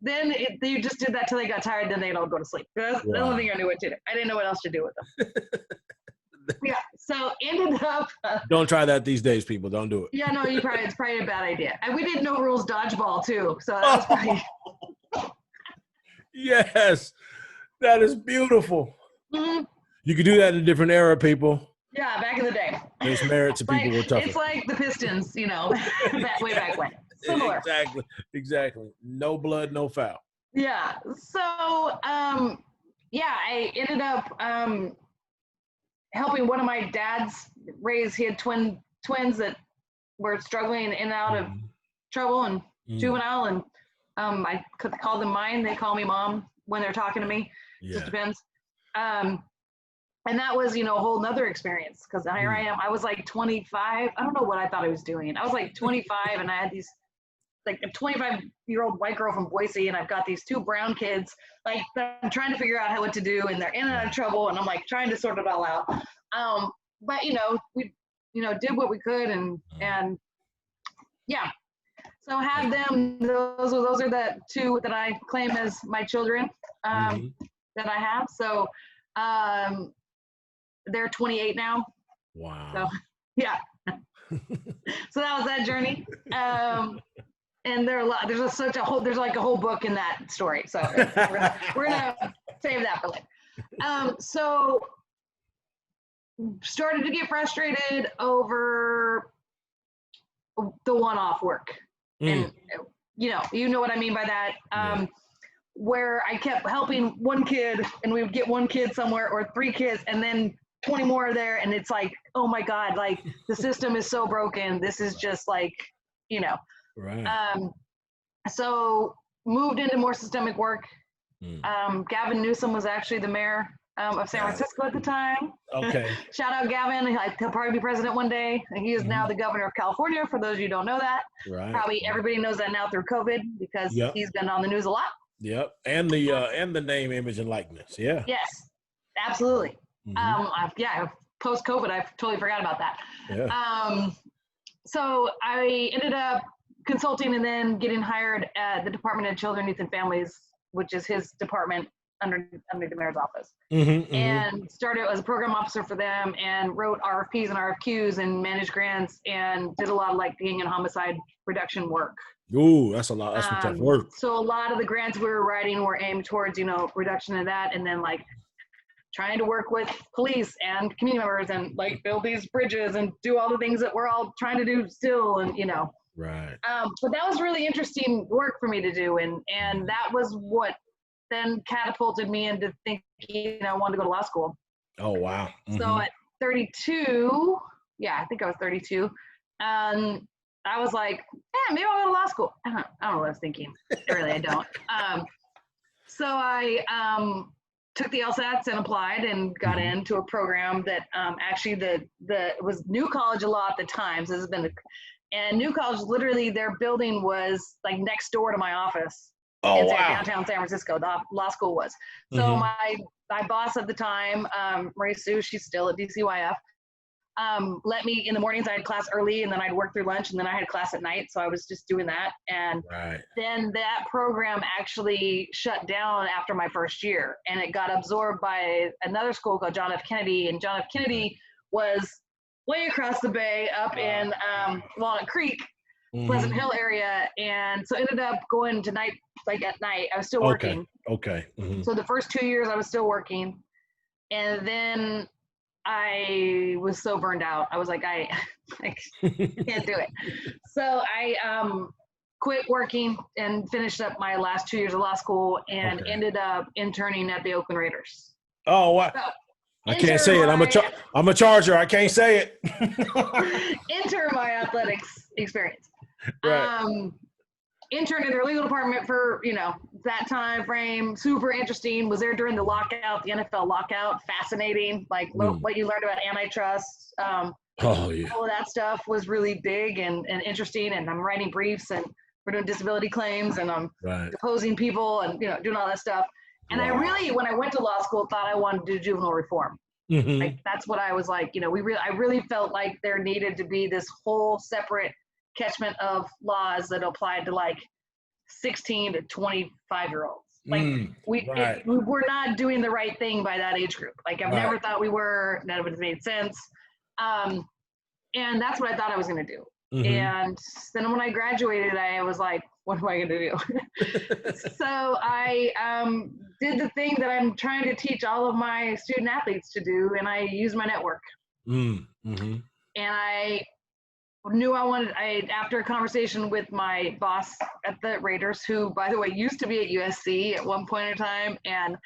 then you just did that till they got tired, then they'd all go to sleep. That's the only thing I knew what to do. I didn't know what else to do with them. Yeah, so ended up. Don't try that these days, people. Don't do it. Yeah, no, it's probably a bad idea. And we did no rules dodgeball too, so that was probably. Yes, that is beautiful. Mm-hmm. You could do that in a different era, people. Yeah, back in the day. There's merit to people who were tougher. It's like the Pistons, way back when. Similar. Exactly. No blood, no foul. Yeah. So, I ended up helping one of my dad's raise. He had twins that were struggling in and out of trouble and juvenile, and I could call them mine. They call me mom when they're talking to me. Yeah. Just depends. And that was, a whole nother experience, because here I am. I was like 25. I don't know what I thought I was doing. I was like 25, and I had these, like, a 25-year-old white girl from Boise, and I've got these 2 brown kids, like, that I'm trying to figure out what to do, and they're in and out of trouble, and I'm like trying to sort it all out. But we, did what we could, and yeah. So had them. Those are the 2 that I claim as my children that I have. So. They're 28 now. Wow. So, yeah. So that was that journey. And there's like a whole book in that story. So we're gonna save that for later. So started to get frustrated over the one-off work. And you know what I mean by that. Where I kept helping one kid, and we would get one kid somewhere, or 3 kids, and then 20 more are there, and it's like, oh my God, like, the system is so broken. This is just like, Right. So moved into more systemic work. Gavin Newsom was actually the mayor of San Francisco at the time. Okay. Shout out Gavin. He'll probably be president one day. And he is now the governor of California, for those of you who don't know that. Right. Probably everybody knows that now through COVID, because he's been on the news a lot. Yep. And the name, image, and likeness. Yeah. Yes, absolutely. Post COVID, I totally forgot about that. Yeah. So I ended up consulting and then getting hired at the Department of Children, Youth, and Families, which is his department under the mayor's office. And started as a program officer for them, and wrote RFPs and RFQs and managed grants, and did a lot of like gang and homicide reduction work. Ooh, that's a lot. That's some tough work. So a lot of the grants we were writing were aimed towards, reduction of that, and then like trying to work with police and community members, and like build these bridges and do all the things that we're all trying to do still, and Right. But that was really interesting work for me to do, and that was what then catapulted me into thinking I wanted to go to law school. Oh wow. So at 32, I think I was 32, I was like, maybe I'll go to law school. I don't know what I was thinking. I don't. So I took the LSATs and applied, and got into a program that actually it was New College of Law at the time. So this has been and New College, literally their building was like next door to my office. Oh, wow. Downtown San Francisco, the law school was. So my boss at the time, Marie Sue, she's still at DCYF, let me, in the mornings I had class early, and then I'd work through lunch, and then I had class at night. So I was just doing that. And then that program actually shut down after my first year, and it got absorbed by another school called John F. Kennedy. And John F. Kennedy was way across the bay up in Walnut Creek, Pleasant Hill area. And so ended up going to night, like at night, I was still working. Okay. So the first 2 years I was still working. And then I was so burned out. I was like, I can't do it. So I quit working and finished up my last 2 years of law school, and ended up interning at the Oakland Raiders. Oh, wow. So, I can't say it. I'm a Charger. I can't say it. Enter my athletics experience. Right. Interned in their legal department for, that time frame. Super interesting. Was there during the lockout, the NFL lockout. Fascinating. Like what you learned about antitrust. Oh yeah. All of that stuff was really big and interesting. And I'm writing briefs and we're doing disability claims and I'm deposing people and, doing all that stuff. And I really, when I went to law school, thought I wanted to do juvenile reform. Like that's what I was like, I really felt like there needed to be this whole separate catchment of laws that applied to like 16 to 25-year-olds. Like we're not doing the right thing by that age group. Like I've never thought we were. None of it made sense. And that's what I thought I was going to do. And then when I graduated, I was like, what am I going to do? So I did the thing that I'm trying to teach all of my student athletes to do, and I used my network. And I knew after a conversation with my boss at the Raiders, who, by the way, used to be at USC at one point in time, and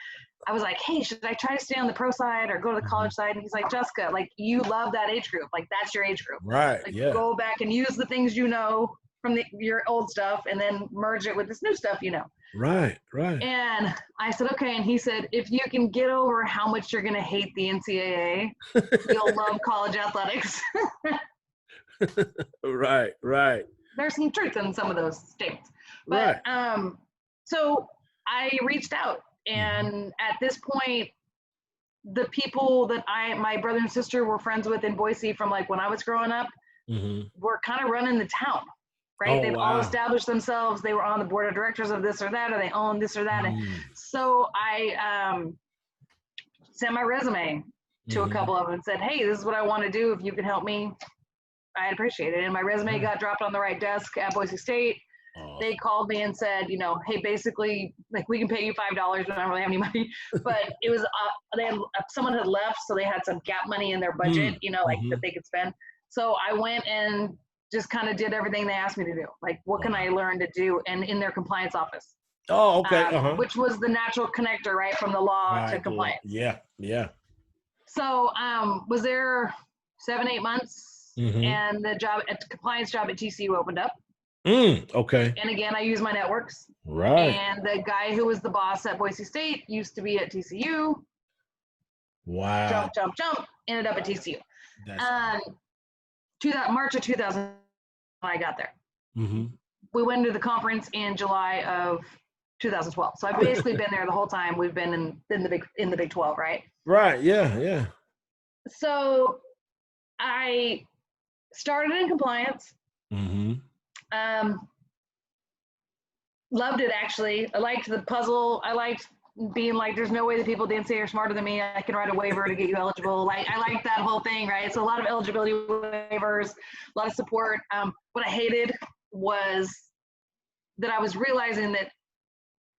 I was like, hey, should I try to stay on the pro side or go to the college side? And he's like, Jessica, like, you love that age group. Like, that's your age group. Right, like, go back and use the things from your old stuff and then merge it with this new stuff, Right. And I said, okay. And he said, if you can get over how much you're going to hate the NCAA, you'll love college athletics. Right. There's some truth in some of those statements. But so I reached out, and at this point, the people that my brother and sister were friends with in Boise from like when I was growing up were kind of running the town, right? They've all established themselves. They were on the board of directors of this or that, or they own this or that. And so I sent my resume to a couple of them and said, hey, this is what I want to do. If you can help me, I'd appreciate it. And my resume got dropped on the right desk at Boise State. They called me and said, hey, basically, like, we can pay you $5. We don't really have any money. But it was, someone had left, so they had some gap money in their budget, that they could spend. So I went and just kind of did everything they asked me to do. Like, what can I learn to do? And in their compliance office. Oh, okay. Which was the natural connector, right, from the law to compliance. Yeah. So was there 7-8 months. And the compliance job at TCU opened up. Okay. And again, I use my networks. Right. And the guy who was the boss at Boise State used to be at TCU. Wow. Jump. Ended up at TCU. March of 2000, I got there. We went to the conference in July of 2012. So I've basically been there the whole time. We've been in the Big 12, right? Right. Yeah. So I started in compliance. Loved it, actually. I liked the puzzle. I liked being like, there's no way that people at the NCAA are smarter than me. I can write a waiver to get you eligible. Like, I like that whole thing, right? So a lot of eligibility waivers, a lot of support. What I hated was that I was realizing that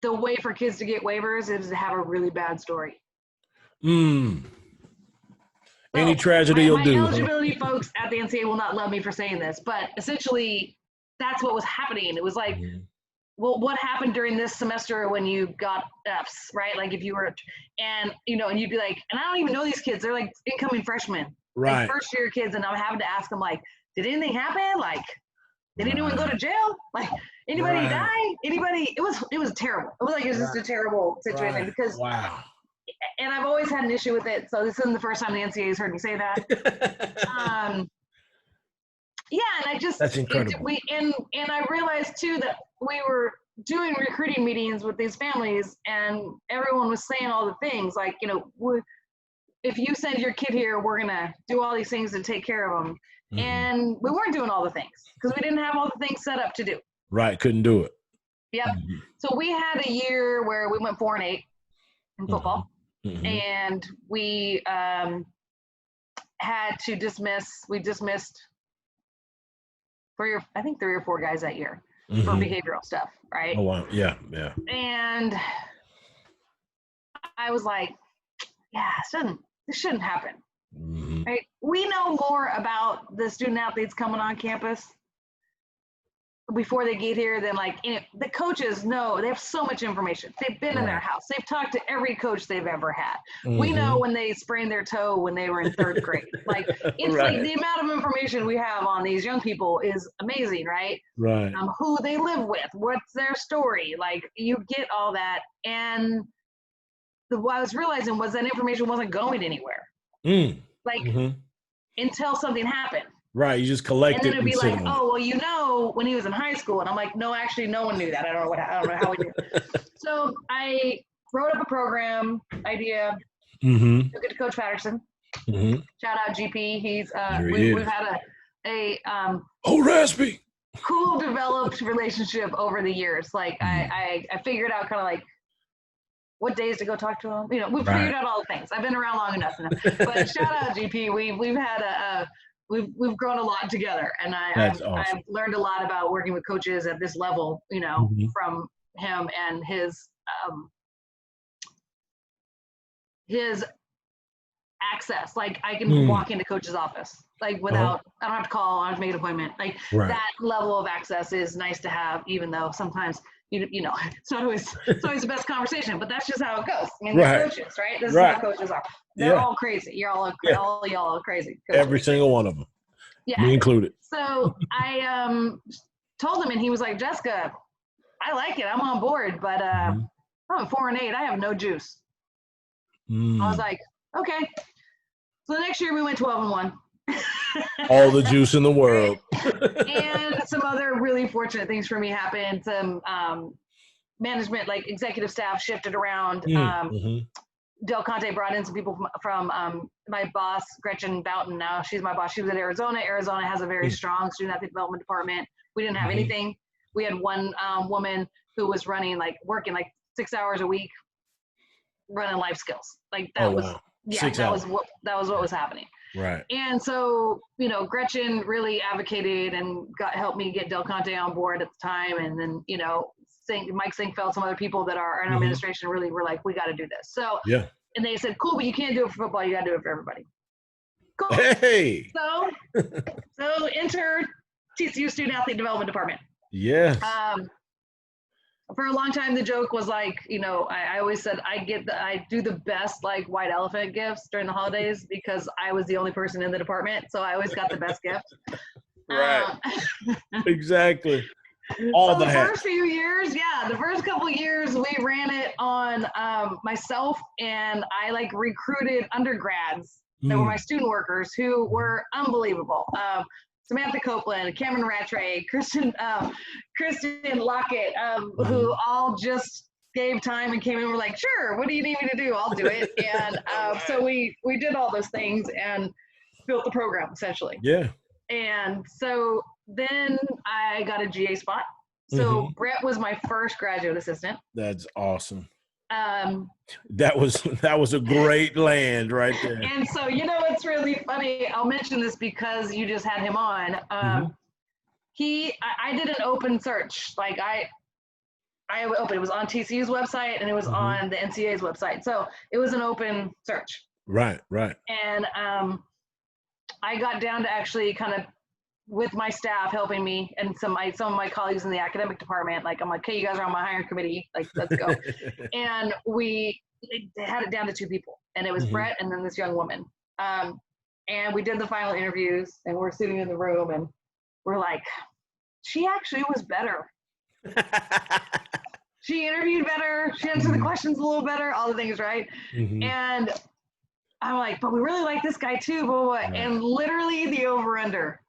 the way for kids to get waivers is to have a really bad story. Any tragedy you'll do. My eligibility folks at the NCAA will not love me for saying this, but essentially that's what was happening. It was like, well, what happened during this semester when you got Fs, right? Like if you were, and you'd be like, and I don't even know these kids. They're like incoming freshmen, right? Like first year kids, and I'm having to ask them like, did anything happen? Like, did anyone go to jail? Like anybody die? Anybody? It was terrible. It was just a terrible situation because and I've always had an issue with it. So this isn't the first time the NCAA has heard me say that. And I just, that's incredible. And I realized too that we were doing recruiting meetings with these families and everyone was saying all the things like, if you send your kid here, we're going to do all these things to take care of them. And we weren't doing all the things because we didn't have all the things set up to do. Right. Couldn't do it. Yep. So we had a year where we went 4-8 in football. And we had to dismissed 3 or 4 guys that year for behavioral stuff, right? Oh wow, yeah. And I was like, this shouldn't happen. Right? We know more about the student athletes coming on campus before they get here, then like the coaches know they have so much information. They've been in their house. They've talked to every coach they've ever had. We know when they sprained their toe when they were in 3rd grade. Like it's like the amount of information we have on these young people is amazing, right? Right. Who they live with, what's their story, like you get all that. And what I was realizing was that information wasn't going anywhere. Like until something happened. Right, you just collect and then it it'd be and like, oh, well, you know, when he was in high school, and I'm like, no, actually, no one knew that. I don't know how we did. So I wrote up a program idea. Took it to Coach Patterson. Shout out GP. He's we've had a raspy cool developed relationship over the years. Like I figured out kind of like what days to go talk to him. You know, we've figured out all the things. I've been around long enough. But shout out GP. We've had we've grown a lot together, and I've learned a lot about working with coaches at this level, you know, from him and his access. Like I can walk into coach's office, like without, I don't have to call, I don't have to make an appointment. Like that level of access is nice to have, even though sometimes, you know, it's not always the best conversation, but that's just how it goes. I mean, they're coaches, right? This is how coaches are. They're all crazy. You're all y'all are crazy. Coaches. Every single one of them. Yeah. Me included. So I told him, and he was like, Jessica, I like it. I'm on board, but I'm 4-8. I have no juice. I was like, okay. So the next year we went 12-1. All the juice in the world. And some other really fortunate things for me happened. Some management, like executive staff shifted around. Del Conte brought in some people from my boss, Gretchen Boughton. Now she's my boss. She was at Arizona. Arizona has a very strong student athlete development department. We didn't have anything. We had one woman who was working like 6 hours a week, running life skills. Like that was that was what was happening. Right. And so, you know, Gretchen really advocated and helped me get Del Conte on board at the time. And then, you know, Mike Sinkfeld, some other people that are in administration really were like, we got to do this. So, and they said, cool, but you can't do it for football. You got to do it for everybody. Cool. Hey. So enter TCU Student Athlete Development Department. Yes. For a long time, the joke was like, you know, I always said I do the best like white elephant gifts during the holidays because I was the only person in the department, so I always got the best gift. Right. Exactly. All so the first few years, the first couple of years, we ran it on myself, and I like recruited undergrads that were my student workers who were unbelievable. Samantha Copeland, Cameron Rattray, Kristen Lockett, who all just gave time and came in and were like, sure, what do you need me to do? I'll do it. And so we did all those things and built the program essentially. Yeah. And so then I got a GA spot. So Brett was my first graduate assistant. That's awesome. That was a great land right there. And so, you know, it's really funny. I'll mention this because you just had him on. I did an open search. Like I opened, it was on TCU's website and it was on the NCAA's website. So it was an open search. Right. And I got down to actually kind of with my staff helping me and some of my colleagues in the academic department, like I'm like, okay, you guys are on my hiring committee, like let's go. And they had it down to 2 people, and it was Brett and then this young woman. And we did the final interviews, and we're sitting in the room, and we're like, she actually was better. She interviewed better. She answered the questions a little better. All the things, right? And I'm like, but we really like this guy too. Blah, blah, blah. Right. And literally the over/under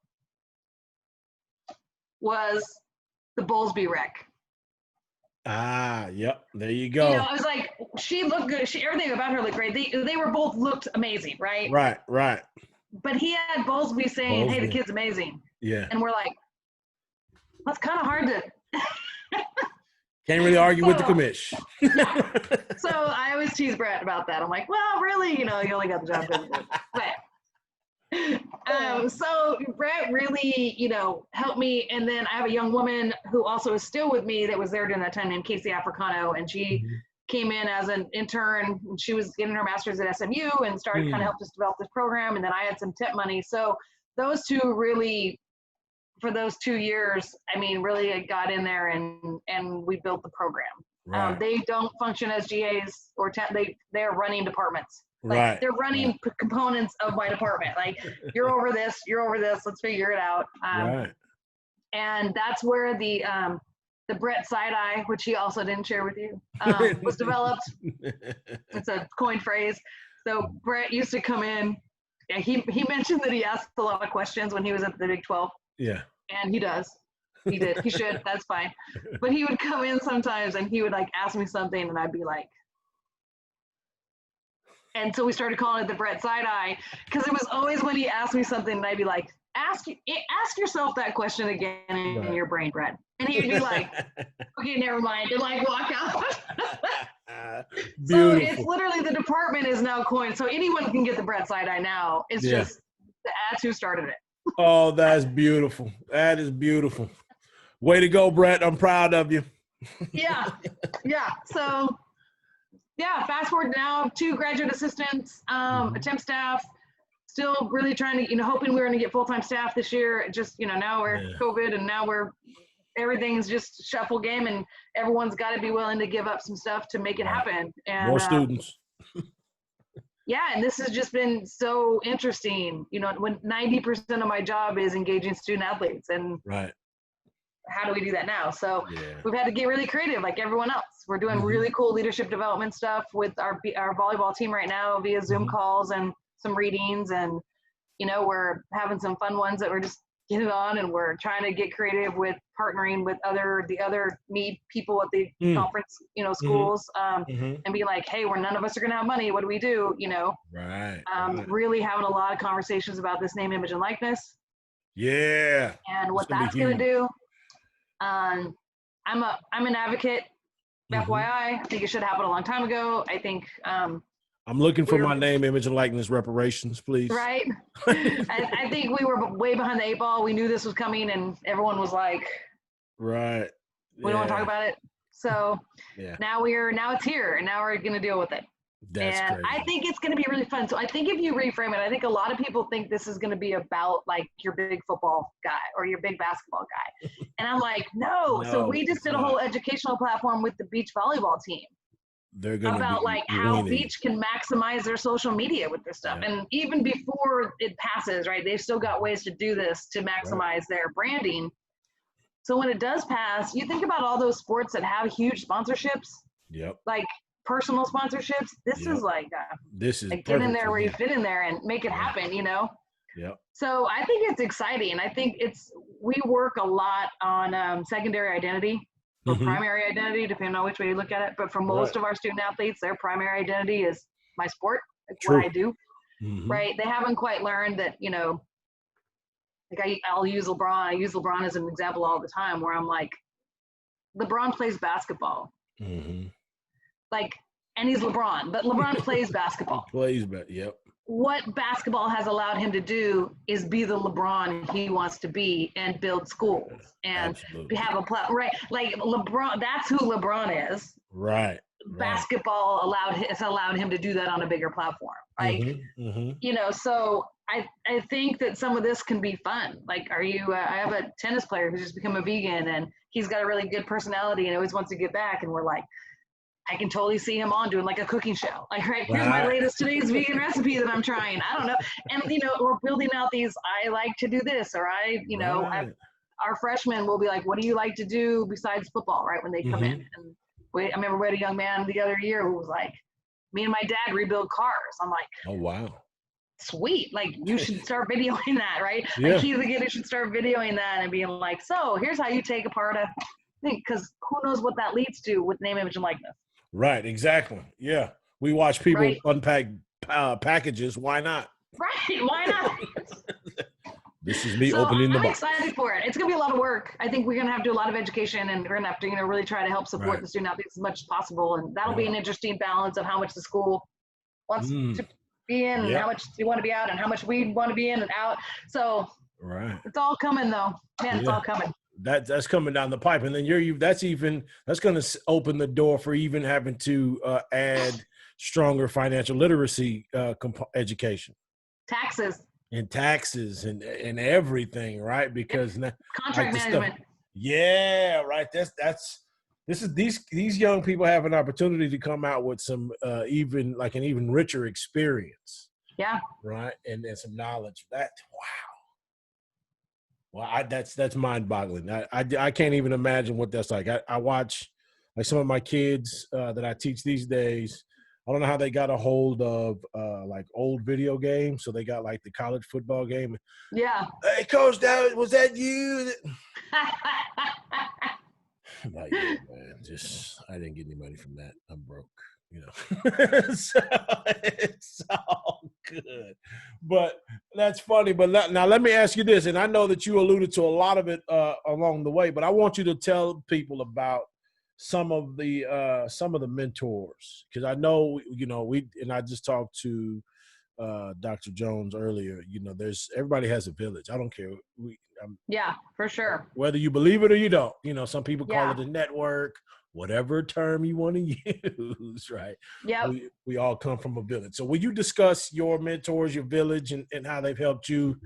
was the Bowlesby wreck. Yep. There you go. You know, I was like, she looked good. Everything about her looked great. They were both looked amazing, right? Right. But he had Bowlesby saying, hey, the kid's amazing. Yeah. And we're like, that's kind of hard to. Can't really argue with the commish. So I always tease Brett about that. I'm like, well, really, you know, you only got the job done. But so Brett really, you know, helped me. And then I have a young woman who also is still with me that was there during that time named Casey Africano. And she came in as an intern. And she was getting her master's at SMU and started kind of helped us develop this program. And then I had some tip money. So those two really for those 2 years, I mean, really I got in there and we built the program. Right. They don't function as GAs or they're running departments. Like Right. they're running components of my department. Like you're over this, let's figure it out. Right. And that's where the Brett side eye, which he also didn't share with you, was developed. It's a coined phrase. So Brett used to come in. Yeah, he mentioned that he asked a lot of questions when he was at the Big 12. Yeah. And he does. He did. He should. That's fine. But he would come in sometimes and he would like ask me something and I'd be like, and so we started calling it the Brett side eye because it was always when he asked me something and I'd be like, ask yourself that question again in your brain, Brett. And he'd be like, okay, never mind. And like walk out. So it's literally the department is now coined. So anyone can get the Brett side eye now. It's just that's who started it. Oh, that's beautiful. That is beautiful. Way to go, Brett. I'm proud of you. Yeah. So fast forward now, 2 graduate assistants, a temp staff, still really trying to, hoping we were going to get full-time staff this year. Just, now we're COVID and now everything's just shuffle game and everyone's got to be willing to give up some stuff to make it happen. And more students. Yeah, and this has just been so interesting, when 90% of my job is engaging student athletes and how do we do that now? So we've had to get really creative like everyone else. We're doing really cool leadership development stuff with our volleyball team right now via Zoom calls and some readings. And, we're having some fun ones that we're just getting on and we're trying to get creative with partnering with the other need people at the conference, schools and be like, hey, none of us are going to have money. What do we do? Really having a lot of conversations about this name, image, and likeness. Yeah. And what that's going to do. I'm an advocate. FYI, I think it should happen a long time ago. I think I'm looking for my name, image, and likeness reparations, please. Right. I think we were way behind the 8 ball. We knew this was coming, and everyone was like, "Right, we don't want to talk about it." So now it's here, and now we're going to deal with it. That's crazy. I think it's going to be really fun. So I think if you reframe it, I think a lot of people think this is going to be about like your big football guy or your big basketball guy. And I'm like, no. So we just did a whole educational platform with the beach volleyball team. They're going about like how beach can maximize their social media with this stuff. And even before it passes, right, they've still got ways to do this to maximize their branding. So when it does pass, you think about all those sports that have huge sponsorships. Yep. Like personal sponsorships. This is like get in there where you fit in there and make it happen, Yep. So I think it's exciting. I think we work a lot on secondary identity or primary identity, depending on which way you look at it. But for most of our student athletes, their primary identity is my sport. It's what I do, right? They haven't quite learned that, like I'll use LeBron. I use LeBron as an example all the time where I'm like, LeBron plays basketball. Like, and he's LeBron, but LeBron plays basketball. Yep. What basketball has allowed him to do is be the LeBron he wants to be and build schools and have a platform, right? Like LeBron, that's who LeBron is. Right. Basketball has allowed him to do that on a bigger platform. Like, so I think that some of this can be fun. Like, I have a tennis player who's just become a vegan and he's got a really good personality and always wants to give back. And we're like, I can totally see him on doing like a cooking show. Like, here's my latest today's vegan recipe that I'm trying. I don't know. And, we're building out these, I like to do this, or our freshmen will be like, what do you like to do besides football, right? When they come in. And I remember we had a young man the other year who was like, me and my dad rebuild cars. I'm like, oh, wow. Sweet. Like, you should start videoing that, right? Yeah. Like, he's the kid who should start videoing that and being like, so here's how you take apart a thing. Because who knows what that leads to with name, image, and likeness. Right, exactly. Yeah. We watch people unpack packages. Why not? Right, why not? This is me opening the box. I'm excited for it. It's going to be a lot of work. I think we're going to have to do a lot of education and we're going to have to, really try to help support the student athletes as much as possible. And that'll be an interesting balance of how much the school wants to be in and how much you want to be out and how much we want to be in and out. So it's all coming though. Man, it's all coming. That's coming down the pipe, and then that's going to open the door for even having to add stronger financial literacy education. Taxes. and taxes and everything, right? Because Contract management. Yeah, right. These young people have an opportunity to come out with some even like an even richer experience. Yeah. Right. And some knowledge. Wow. That's mind boggling. I can't even imagine what that's like. I watch like some of my kids that I teach these days. I don't know how they got a hold of like old video games. So they got like the college football game. Yeah. Hey, coach, was that you? Like, yeah, man, I didn't get any money from that. I'm broke, so it's all good. But that's funny. But now let me ask you this, and I know that you alluded to a lot of it along the way, but I want you to tell people about some of the mentors, because I know, I just talked to Dr. Jones earlier. Everybody has a village. I don't care. Yeah, for sure. Whether you believe it or you don't, some people call Yeah. it a network, whatever term you want to use, right? Yeah. We all come from a village. So will you discuss your mentors, your village, and how they've helped you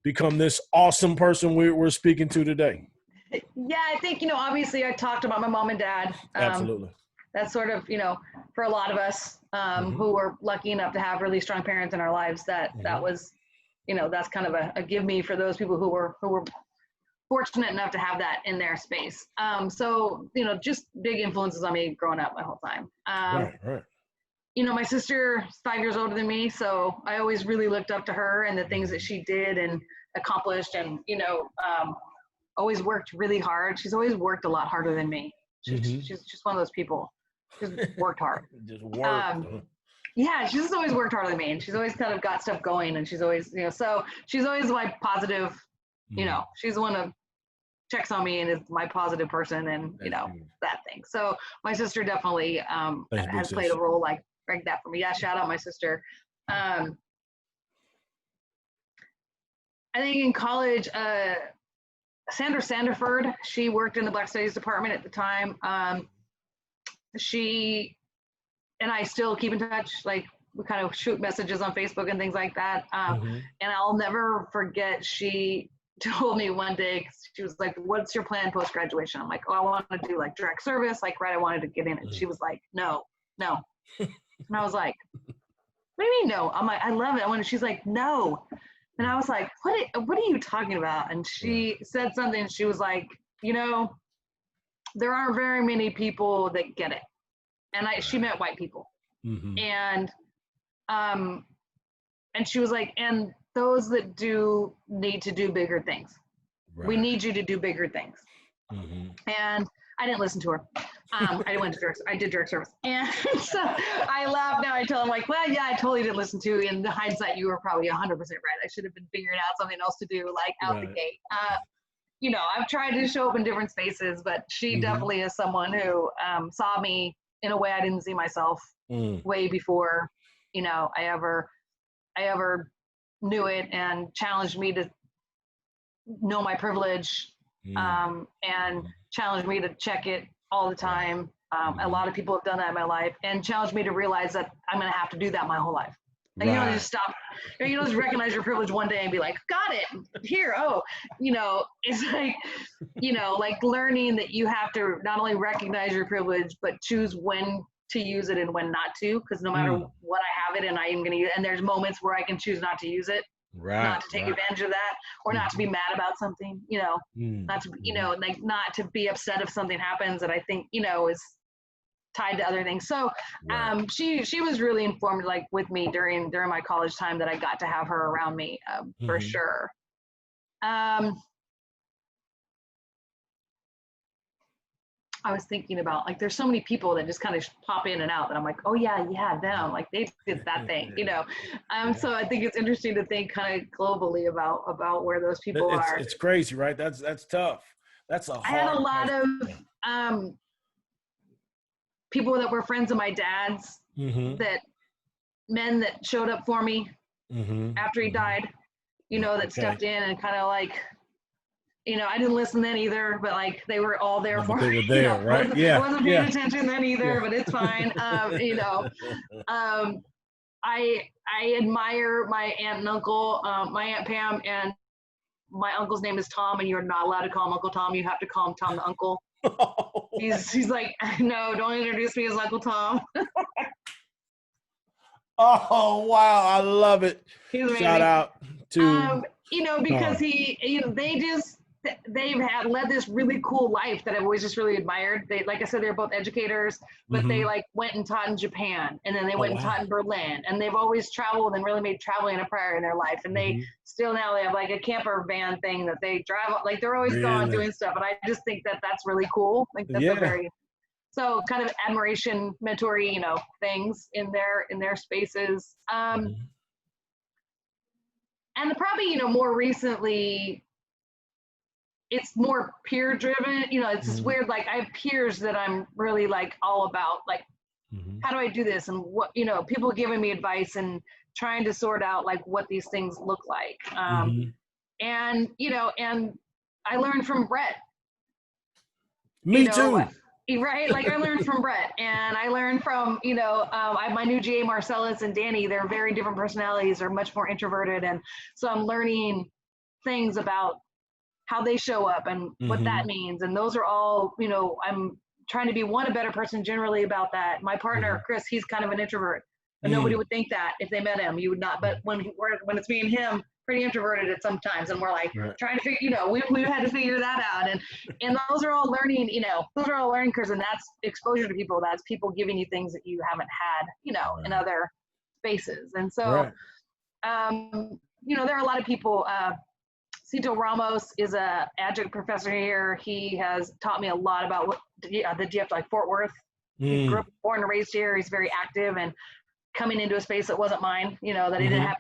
become this awesome person we're speaking to today? Yeah, I think, obviously I talked about my mom and dad. Absolutely. That's sort of, for a lot of us who were lucky enough to have really strong parents in our lives, that was, that's kind of a give me for those people who were fortunate enough to have that in their space. So, just big influences on me growing up my whole time. Right. My sister is 5 years older than me, so I always really looked up to her and the things that she did and accomplished, and, always worked really hard. She's always worked a lot harder than me. She's just one of those people. Just worked hard. Just worked. Yeah, she's just always worked harder than me, and she's always kind of got stuff going, and she's always, so she's always my positive, she's the one who checks on me and is my positive person, and, that thing. So my sister definitely has played a role like that for me. Yeah, shout out my sister. I think in college, Sandra Sandiford, she worked in the Black Studies department at the time. She and I still keep in touch. Like, we kind of shoot messages on Facebook and things like that. And I'll never forget, she told me one day, she was like, "What's your plan post-graduation?" I'm like, "Oh, I want to do like direct service, like, right, I wanted to get in." And she was like, no. And I was like, "What do you mean no?" I'm like, "I love it." She's like, "No." And I was like, what are you talking about? And she said something. She was like, there aren't very many people that get it. And she meant white people. And she was like, and those that do need to do bigger things. Right. We need you to do bigger things. And I didn't listen to her. I did direct service. And so I laugh now. I tell him, like, well, yeah, I totally didn't listen to you. In hindsight, you were probably 100% right. I should have been figuring out something else to do, like, out the gate. I've tried to show up in different spaces, but she definitely is someone who saw me in a way I didn't see myself way before, I ever knew it, and challenged me to know my privilege, and challenged me to check it all the time. A lot of people have done that in my life, and challenged me to realize that I'm going to have to do that my whole life. Like, you don't just stop, you don't just recognize your privilege one day and be like, got it, here, it's like, like learning that you have to not only recognize your privilege, but choose when to use it and when not to, because no matter what, I have it, and I am going to use it, and there's moments where I can choose not to use it, not to take advantage of that, or not to be mad about something, not to, like, not to be upset if something happens that I think, is tied to other things. So she was really informed, like, with me during my college time, that I got to have her around me, for sure. I was thinking about, like, there's so many people that just kind of pop in and out that I'm like, oh yeah, them, like, they did that thing, so I think it's interesting to think kind of globally about where those people are. It's crazy, right? That's tough. That's a hard. I had a lot of people that were friends of my dad's, that men that showed up for me after he died, that stepped in and kind of like, I didn't listen then either, but like, they were all there for me. They were there, right? I wasn't paying attention then either, but it's fine. I admire my aunt and uncle, my Aunt Pam, and my uncle's name is Tom, and you're not allowed to call him Uncle Tom. You have to call him Tom the Uncle. He's like, no, don't introduce me as Uncle Tom. Oh wow, I love it. He's amazing. Shout out to because they've led this really cool life that I've always just really admired. They, like I said, they're both educators, but they like went and taught in Japan, and then they went and taught in Berlin, and they've always traveled and really made traveling a priority in their life. And they still now they have like a camper van thing that they drive. Like they're always gone doing stuff, and I just think that that's really cool. Like that's a very so kind of admiration, mentory, things in their spaces. And probably more recently, it's more peer driven. It's just weird. Like I have peers that I'm really like all about, like, how do I do this? And what, people giving me advice and trying to sort out like what these things look like. And, and I learned from Brett. Me too. Right? Like I learned from Brett, and I learned from, I have my new GA Marcellus and Danny. They're very different personalities. They're much more introverted. And so I'm learning things about how they show up and what that means. And those are all, I'm trying to be a better person generally about that. My partner, Chris, he's kind of an introvert, and nobody would think that if they met him. You would not, but when it's me and him, pretty introverted at sometimes, and we're like trying to figure, we had to figure that out. And those are all learning, those are all learning curves, and that's exposure to people. That's people giving you things that you haven't had, in other spaces. And so, there are a lot of people, Cito Ramos is a adjunct professor here. He has taught me a lot about the DF, like Fort Worth. He grew up, born and raised here. He's very active and coming into a space that wasn't mine, that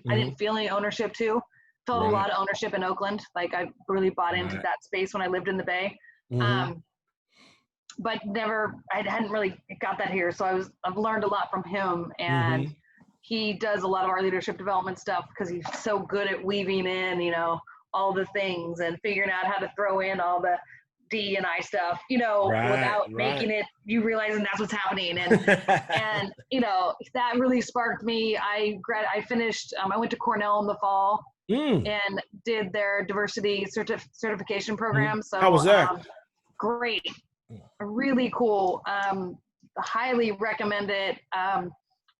I didn't feel any ownership to. Felt a lot of ownership in Oakland. Like I really bought into that space when I lived in the Bay. But I hadn't really got that here. So I've learned a lot from him, and he does a lot of our leadership development stuff because he's so good at weaving in, all the things and figuring out how to throw in all the D&I stuff, without making it, you realizing that's what's happening. And, that really sparked me. I finished, I went to Cornell in the fall and did their diversity certification program. So how was that? Great. Really cool. Highly recommend it.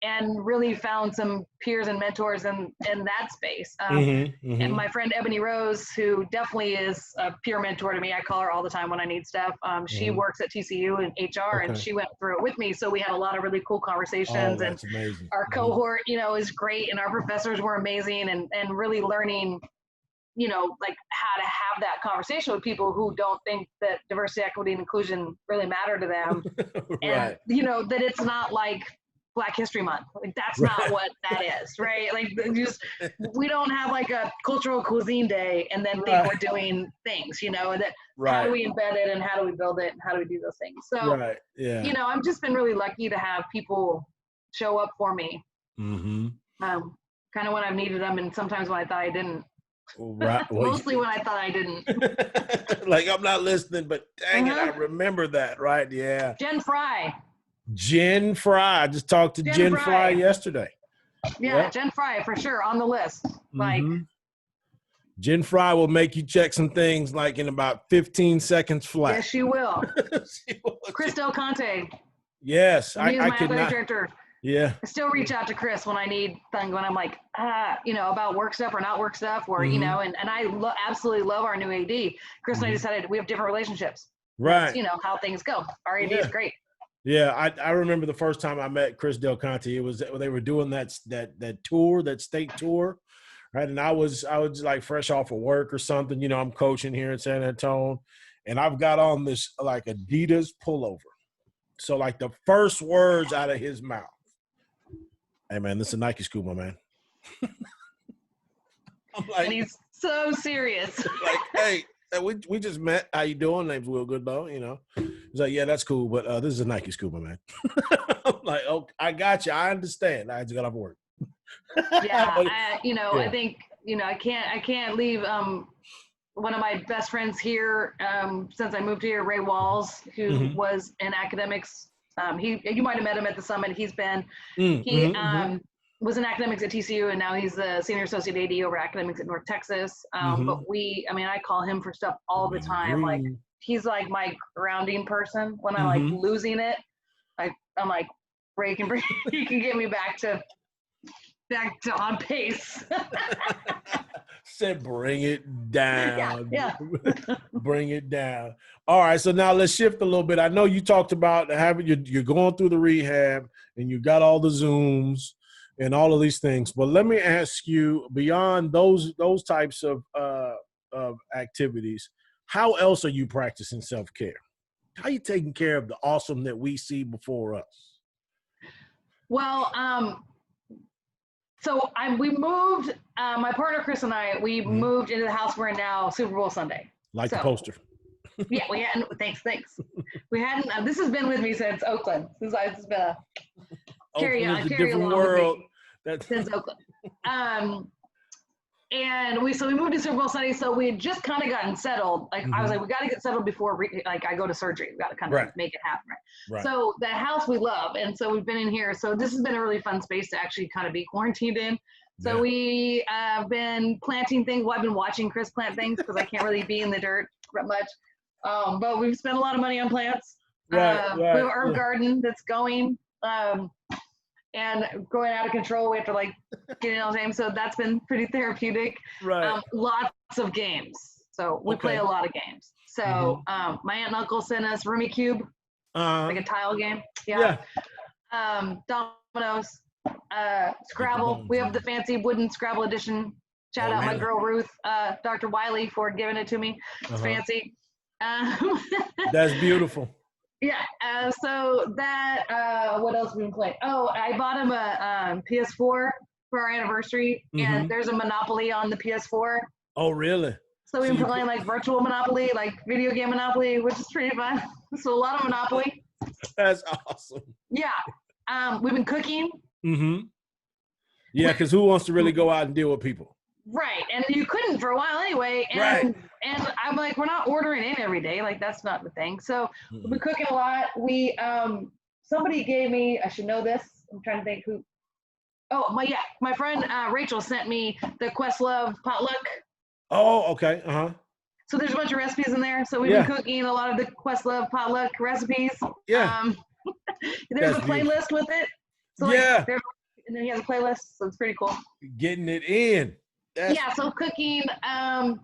And really found some peers and mentors in that space. And my friend Ebony Rose, who definitely is a peer mentor to me, I call her all the time when I need stuff. She works at TCU in HR, and she went through it with me. So we had a lot of really cool conversations. That's amazing. Our cohort, is great, and our professors were amazing, and really learning, like how to have that conversation with people who don't think that diversity, equity, and inclusion really matter to them. And, that it's not like Black History Month. Like that's not what that is, right? Like we don't have like a cultural cuisine day and then think we're doing things, that how do we embed it and how do we build it and how do we do those things? So, I've just been really lucky to have people show up for me. Kind of when I've needed them, and sometimes when I thought I didn't. Mostly when I thought I didn't. Like I'm not listening, but dang it, I remember that, right? Yeah. Jen Fry. I just talked to Jen Fry yesterday. Yeah, Jen Fry for sure on the list. Like Jen Fry will make you check some things like in about 15 seconds flat. Yes, she will. Chris Del Conte. Yes, I could not. Director. Yeah. I still reach out to Chris when I need things, when I'm like, about work stuff or not work stuff, or and I absolutely love our new AD. Chris and I decided we have different relationships. Right. That's, how things go. Our AD is great. Yeah, I remember the first time I met Chris Del Conte. It was they were doing that tour, that state tour, right? And I was like fresh off of work or something. I'm coaching here in San Antonio, and I've got on this like Adidas pullover. So like the first words out of his mouth, "Hey man, this is a Nike scoop, my man." I'm like, and he's so serious. Like, hey. We just met. How you doing? Name's Will Goodbow. He's like, yeah, that's cool, but this is a Nike scuba, man. I'm like, oh, I got you. I understand. I just got off work. Yeah, I think I can't leave. One of my best friends here since I moved here, Ray Walls, who was in academics. You might have met him at the summit. He's been was in academics at TCU, and now he's the senior associate AD over academics at North Texas. But I call him for stuff all the time. Like, he's like my grounding person when I'm like losing it. I'm like, break. He can get me back to on pace. Said bring it down. Yeah. Bring it down. All right, so now let's shift a little bit. I know you talked about having you're going through the rehab and you got all the Zooms and all of these things, but let me ask you, beyond those types of activities, how else are you practicing self-care? How are you taking care of the awesome that we see before us? Well, so we moved, my partner Chris and I, we moved into the house we're in now Super Bowl Sunday. Like the poster. Yeah, we hadn't, thanks. We hadn't, this has been with me since Oakland. This has been a carry along world. With me since Oakland. And we moved to Super Bowl Sunday, so we had just kind of gotten settled. Like, I was like, we got to get settled before I go to surgery. We got to kind of make it happen, right? So the house we love, and so we've been in here. So this has been a really fun space to actually kind of be quarantined in. So we have been planting things. Well, I've been watching Chris plant things because I can't really be in the dirt much. But we've spent a lot of money on plants. We have an herb garden that's going. And going out of control, we have to like get in all the time. So that's been pretty therapeutic. Right. Lots of games. So we play a lot of games. So my aunt and uncle sent us Rummy Cube, like a tile game. Yeah. Dominoes, Scrabble. We have the fancy wooden Scrabble edition. Shout out my girl Ruth, Dr. Wiley for giving it to me. It's fancy. That's beautiful. Yeah, so that, what else have we been playing? Oh, I bought him a PS4 for our anniversary, and there's a Monopoly on the PS4. Oh, really? So we've been playing like virtual Monopoly, like video game Monopoly, which is pretty fun. So a lot of Monopoly. That's awesome. Yeah, we've been cooking. Yeah, because who wants to really go out and deal with people? Right, and you couldn't for a while anyway. And I'm like, we're not ordering in every day. Like, that's not the thing. So we've been cooking a lot. We, somebody gave me, I should know this. I'm trying to think who. Oh, my friend Rachel sent me the Questlove potluck. Oh, okay. So there's a bunch of recipes in there. So we've been cooking a lot of the Questlove potluck recipes. Yeah. There's a playlist with it. So and then he has a playlist. So it's pretty cool. Getting it in. So cooking, and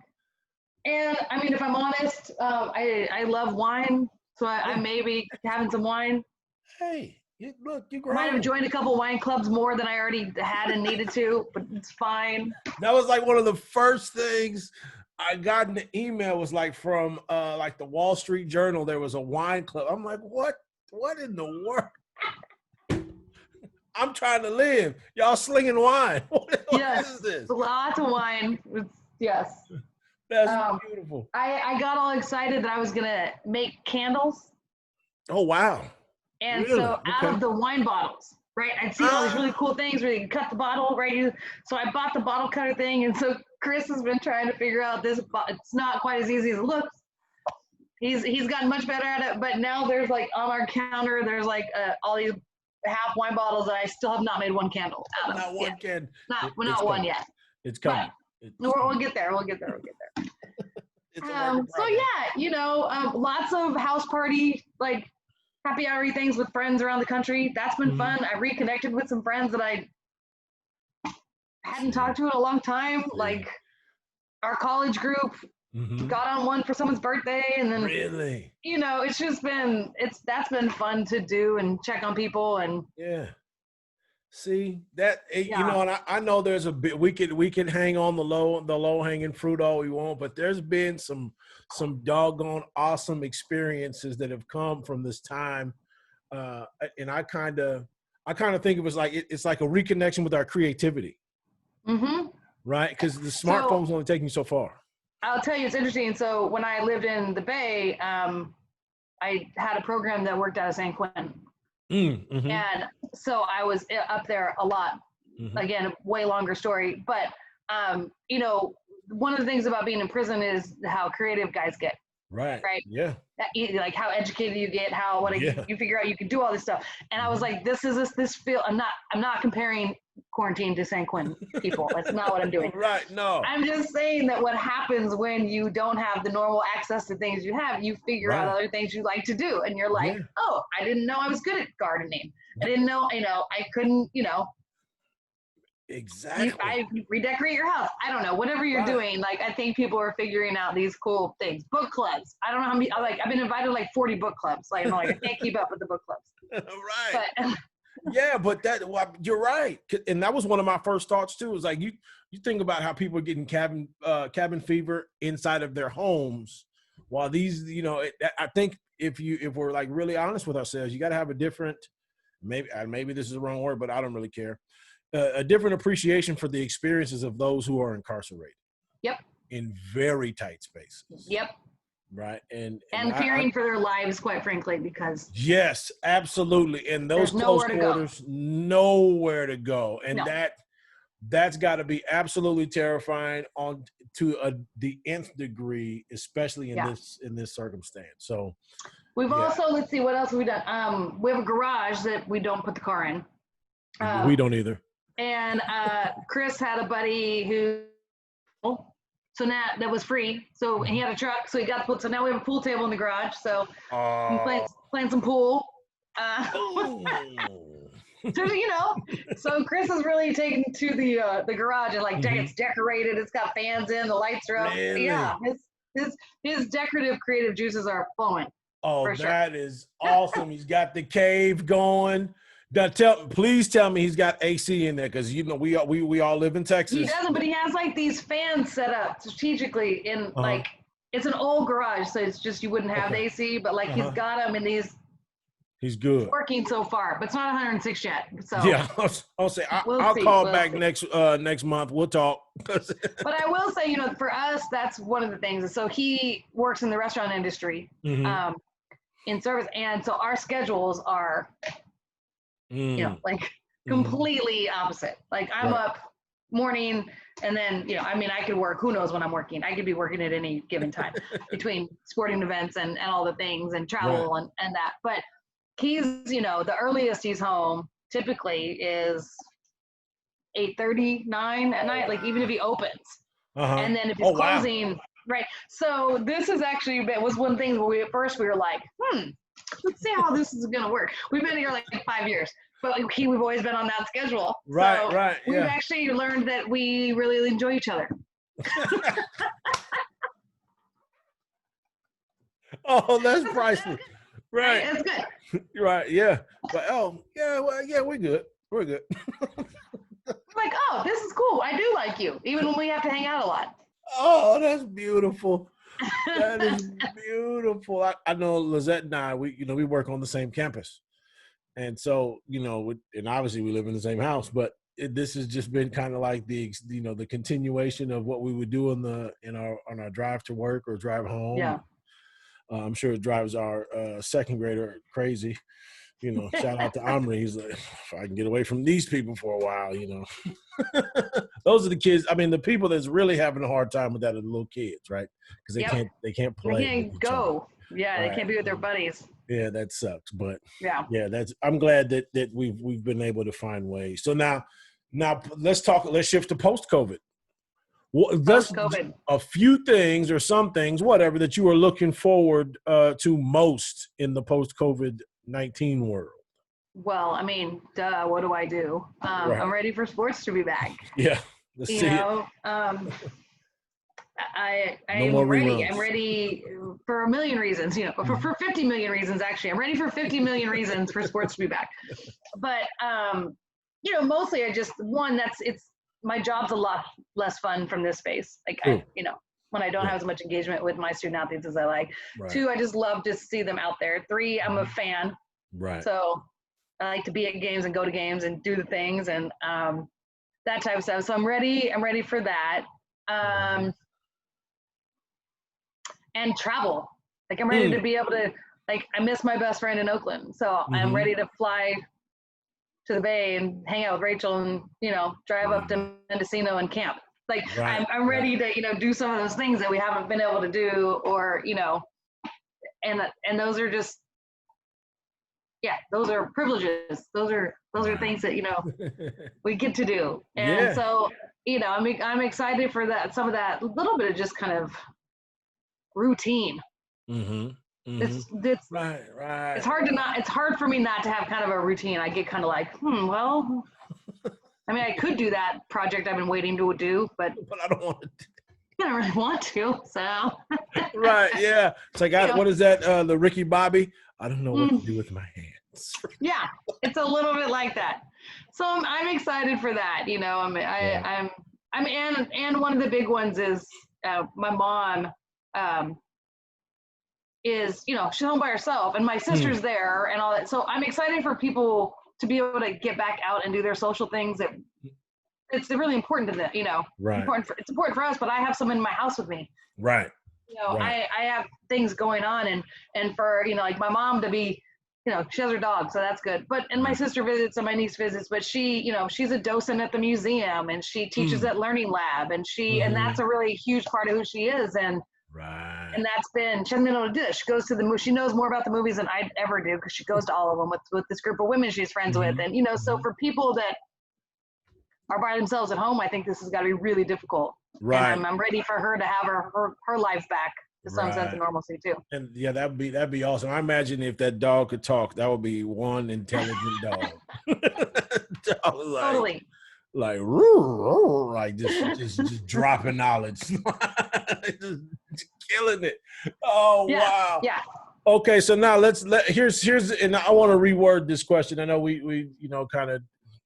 I mean, if I'm honest, I love wine, so I may be having some wine. Hey, look, you might have joined a couple wine clubs more than I already had and needed to, but it's fine. That was like one of the first things I got in the email was like from like the Wall Street Journal. There was a wine club. I'm like, what in the world? I'm trying to live. Y'all slinging wine. What is this? Lots of wine. Yes. That's beautiful. I got all excited that I was going to make candles. Oh, wow. And so out of the wine bottles, right? I'd seen all these really cool things where you can cut the bottle, right? So I bought the bottle cutter thing. And so Chris has been trying to figure out this. It's not quite as easy as it looks. He's gotten much better at it. But now there's like on our counter, there's like all these half wine bottles that I still have not made one candle out of. Not one candle. Not one yet. It's coming. We'll get there. So yeah, lots of house party, like happy hour things with friends around the country. That's been fun. I reconnected with some friends that I hadn't talked to in a long time. Like our college group got on one for someone's birthday, and then it's just been that's been fun to do and check on people and see that and I know there's a bit we can hang on the low hanging fruit all we want, but there's been some doggone awesome experiences that have come from this time, and I kind of think it was like it's like a reconnection with our creativity, right? Because the smartphone's only taking you so far. I'll tell you, it's interesting. So when I lived in the Bay, I had a program that worked out of San Quentin. And so I was up there a lot. Again, way longer story. But, one of the things about being in prison is how creative guys get. Right. Yeah. Like how educated you get, you figure out you can do all this stuff. And I was like, this feel, I'm not comparing quarantine to San Quentin people. That's not what I'm doing. Right. No. I'm just saying that what happens when you don't have the normal access to things you have, you figure out other things you like to do. And you're like, oh, I didn't know I was good at gardening. I didn't know, I couldn't, Exactly. I redecorate your house. I don't know, whatever you're doing. Like, I think people are figuring out these cool things. Book clubs. I don't know how many, I've been invited to like 40 book clubs. Like, I'm like, I can't keep up with the book clubs. Right. But, yeah, but you're right. And that was one of my first thoughts too. Is like, you think about how people are getting cabin fever inside of their homes, while these, I think if we're like really honest with ourselves, you got to have a different, maybe this is the wrong word, but I don't really care. A different appreciation for the experiences of those who are incarcerated. Yep. In very tight spaces. Yep. Right. And fearing for their lives, quite frankly, because. Yes, absolutely. And those close quarters, nowhere to go. And that's got to be absolutely terrifying to the nth degree, especially in this circumstance. So we've also, let's see, what else have we done? We have a garage that we don't put the car in. We don't either. And Chris had a buddy who, so now that was free. So he had a truck, so he got so now we have a pool table in the garage. So playing some pool. So Chris is really taken to the garage and like it's decorated. It's got fans in, the lights are up. Really? Yeah, his decorative creative juices are flowing. Oh, that is awesome. He's got the cave going. Please tell me he's got AC in there, because we all live in Texas. He doesn't, but he has like these fans set up strategically in like, it's an old garage, so it's just you wouldn't have the AC, but like he's got them in these. He's good. It's working so far, but it's not 106 yet. So yeah, I'll say I'll call back next month. We'll talk. But I will say, for us, that's one of the things. So he works in the restaurant industry, in service, and so our schedules are. Completely opposite. Like I'm up morning and then, I could work, who knows when I'm working. I could be working at any given time between sporting events and all the things and travel and that. But he's, the earliest he's home typically is 8:30, 9 at night, like even if he opens. And then if he's closing, right. So this is actually, was one thing where at first we were like, let's see how this is going to work. We've been here like 5 years, but we've always been on that schedule. Right, so right. We've actually learned that we really enjoy each other. Oh, that's priceless. Right. It's good. Right. Yeah. But we're good. We're good. Like, oh, this is cool. I do like you, even when we have to hang out a lot. Oh, that's beautiful. That is beautiful. I know Lizette and I, we work on the same campus. And so, and obviously we live in the same house, but this has just been kind of like the continuation of what we would do on our drive to work or drive home. Yeah. I'm sure it drives our second grader crazy. Shout out to Omri. He's like, if I can get away from these people for a while, Those are the kids. I mean, the people that's really having a hard time with that are the little kids, right? Because they can't play. They can't go. Yeah, right. They can't be with their buddies. Yeah, that sucks. But I'm glad that we've been able to find ways. So now let's shift to post-COVID. Post-COVID. A few things or some things, whatever, that you are looking forward to most in the post-COVID-19 world. Well, I mean, what do I do? I'm ready for sports to be back. Yeah. Let's see it. I'm ready. I'm ready for a million reasons, for 50 million reasons, actually. I'm ready for 50 million reasons for sports to be back. But, mostly my job's a lot less fun from this space. Like, when I don't have as much engagement with my student athletes as I like. Right. 2, I just love to see them out there. 3, I'm a fan. Right. So I like to be at games and go to games and do the things and that type of stuff. So I'm ready for that. And travel. Like I'm ready to be able to, like, I miss my best friend in Oakland. So I'm ready to fly to the Bay and hang out with Rachel and, drive up to Mendocino and camp. Like I'm ready to, do some of those things that we haven't been able to do or, and those are just, yeah, those are privileges. Those are things that, we get to do. And so, I'm excited for that, some of that little bit of just kind of routine. Mm-hmm. Mm-hmm. It's right. it's hard for me not to have kind of a routine. I get kind of like, well, I mean, I could do that project I've been waiting to do, but I don't want to. I don't really want to. So right, yeah. It's like, what is that? The Ricky Bobby? I don't know what to do with my hands. Yeah, it's a little bit like that. So I'm excited for that. And one of the big ones is my mom is, she's home by herself, and my sister's there and all that. So I'm excited for people to be able to get back out and do their social things. It's really important to them, Right. It's important for us, but I have someone in my house with me. Right. I have things going on, and for, like my mom to be, she has her dog, so that's good. And my sister visits and my niece visits, but she, she's a docent at the museum, and she teaches at Learning Lab, and and that's a really huge part of who she is. And and she hasn't been able to do it. She goes to she knows more about the movies than I'd ever do, because she goes to all of them with this group of women she's friends with. And, so for people that are by themselves at home, I think this has got to be really difficult. Right. And I'm ready for her to have her life back to some sense of normalcy too. And yeah, that'd be awesome. I imagine if that dog could talk, that would be one intelligent dog. Totally. Like just dropping knowledge, just killing it. Oh yeah, wow. Yeah. Okay, so now here's and I want to reword this question. I know we kind of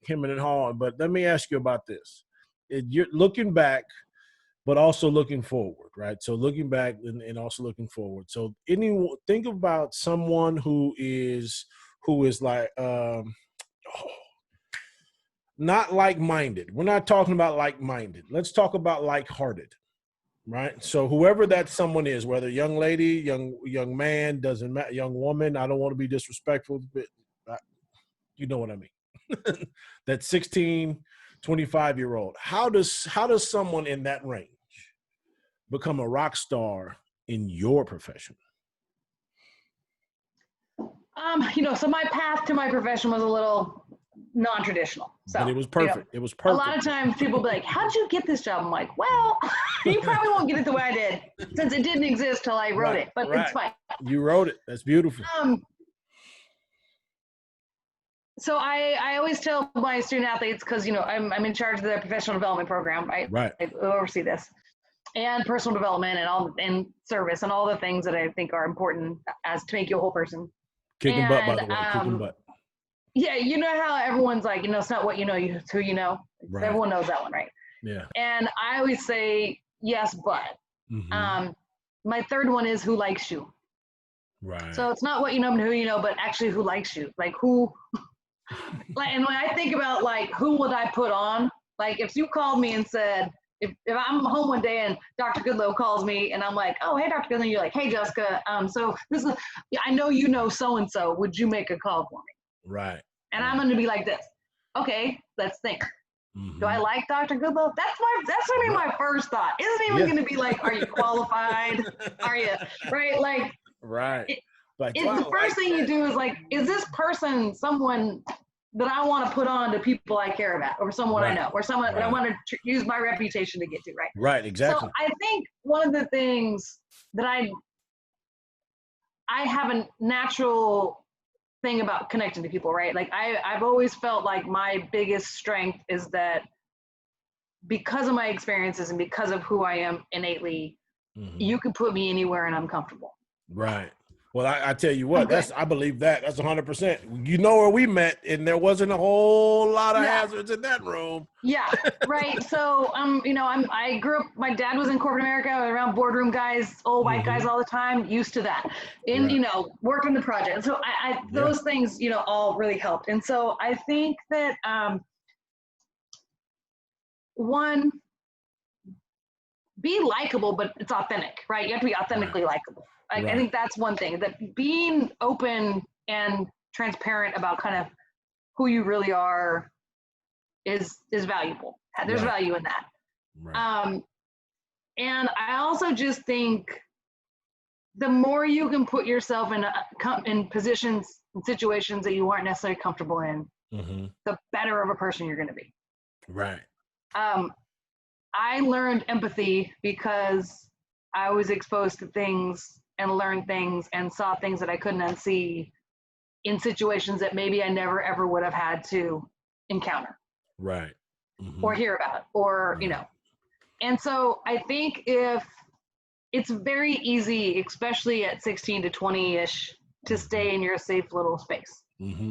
hemming and hawing, but let me ask you about this. You're looking back, but also looking forward, right? So looking back and also looking forward. So think about someone who is like not like-minded. We're not talking about like-minded. Let's talk about like-hearted, right? So whoever that someone is, whether young lady, young man, doesn't matter, young woman, I don't want to be disrespectful, but you know what I mean. That 16, 25-year-old. How does someone in that range become a rock star in your profession? So my path to my profession was a little non-traditional. So but it was perfect. It was perfect. A lot of times people be like, how did you get this job? I'm like, well, you probably won't get it the way I did, since it didn't exist till I wrote it, but it's fine. You wrote it. That's beautiful. So I always tell my student athletes, because I'm in charge of the professional development program, right? Right. I oversee this, and personal development, and service, and all the things that I think are important as to make you a whole person. Kicking butt, by the way. Kicking butt. Yeah, you know how everyone's like, it's not what you know, it's who you know. Right. Everyone knows that one, right? Yeah. And I always say yes, but my third one is who likes you. Right. So it's not what you know and who you know, but actually who likes you. Like who. And when I think about who would I put on? Like if you called me and said, if I'm home one day and Dr. Goodlow calls me and I'm like, oh, hey, Dr. Goodlow, you're like, hey, Jessica, so this is, I know you know so-and-so, would you make a call for me? Right. And I'm going to be like this. Okay, let's think. Do I like Dr. Goodlow? That's going to be my first thought. Isn't even going to be like, are you qualified? Are you, right? Like, right. The first thing you do is like, is this person someone that I want to put on to people I care about, or someone I know, or someone that I want to use my reputation to get to, right? Right, exactly. So I think one of the things that I have a natural thing about connecting to people, right? Like I've always felt like my biggest strength is that because of my experiences and because of who I am innately, you can put me anywhere and I'm comfortable. Right. Well, I tell you what, I believe that's 100%. You know where we met, and there wasn't a whole lot of hazards in that room. Yeah, right. So, I grew up. My dad was in corporate America, around boardroom guys, old white guys all the time, used to that, and worked on the project. And so, those things, all really helped. And so, I think that one, be likable, but it's authentic, right? You have to be authentically likable. I think that's one thing, that being open and transparent about kind of who you really are is valuable. There's value in that. Right. And I also just think the more you can put yourself in positions and situations that you aren't necessarily comfortable in, the better of a person you're going to be. Right. I learned empathy because I was exposed to things and learned things and saw things that I couldn't unsee in situations that maybe I never ever would have had to encounter. Right. Or hear about, or, you know. And so I think if it's very easy, especially at 16 to 20-ish, to stay in your safe little space.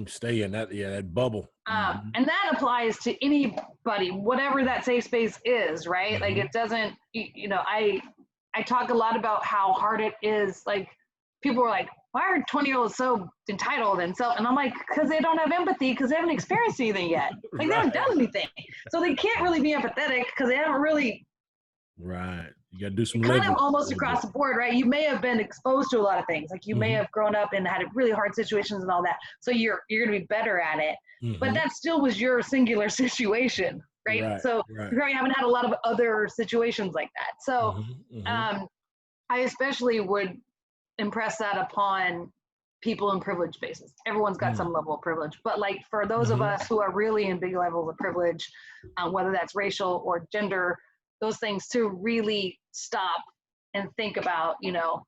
Stay in that, that bubble. And that applies to anybody, whatever that safe space is, right? Like it doesn't, you know, I talk a lot about how hard it is. Like people are like, why are 20-year-olds so entitled and so, and I'm like, because they don't have empathy because they haven't experienced anything yet. Like they haven't done anything. So they can't really be empathetic because they haven't really. Right. You got to do some kind of almost across the board, right? You may have been exposed to a lot of things. Like you may have grown up and had really hard situations and all that. So you're going to be better at it. But that still was your singular situation, right? So you probably haven't had a lot of other situations like that. So I especially would impress that upon people in privileged spaces. Everyone's got some level of privilege, but like for those of us who are really in big levels of privilege, whether that's racial or gender, those things, to really stop and think about, you know,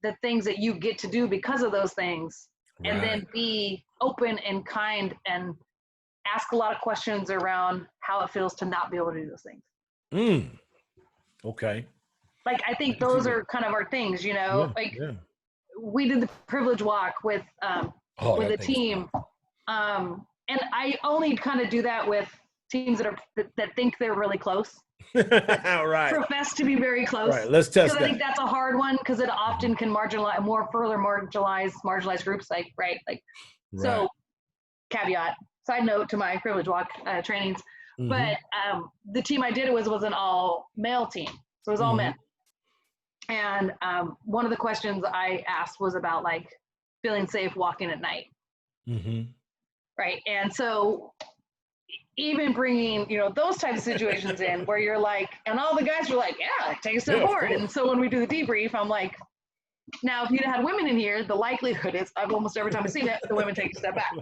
the things that you get to do because of those things, and then be open and kind and ask a lot of questions around how it feels to not be able to do those things. Okay. Like, I think those are kind of our things, you know, we did the privilege walk with a team. And I only kind of do that with teams that think they're really close. Profess to be very close. Right. Let's test that. I think that's a hard one because it often can marginalize groups. So caveat, side note to my privilege walk trainings, but the team I did it was an all male team. So it was all men. And one of the questions I asked was about like feeling safe walking at night. Right. And so even bringing, you know, those types of situations in where you're like, and all the guys were like, yeah, take a step forward. And so when we do the debrief, I'm like, now if you'd had women in here, the likelihood is almost every time I've seen it, the women take a step back.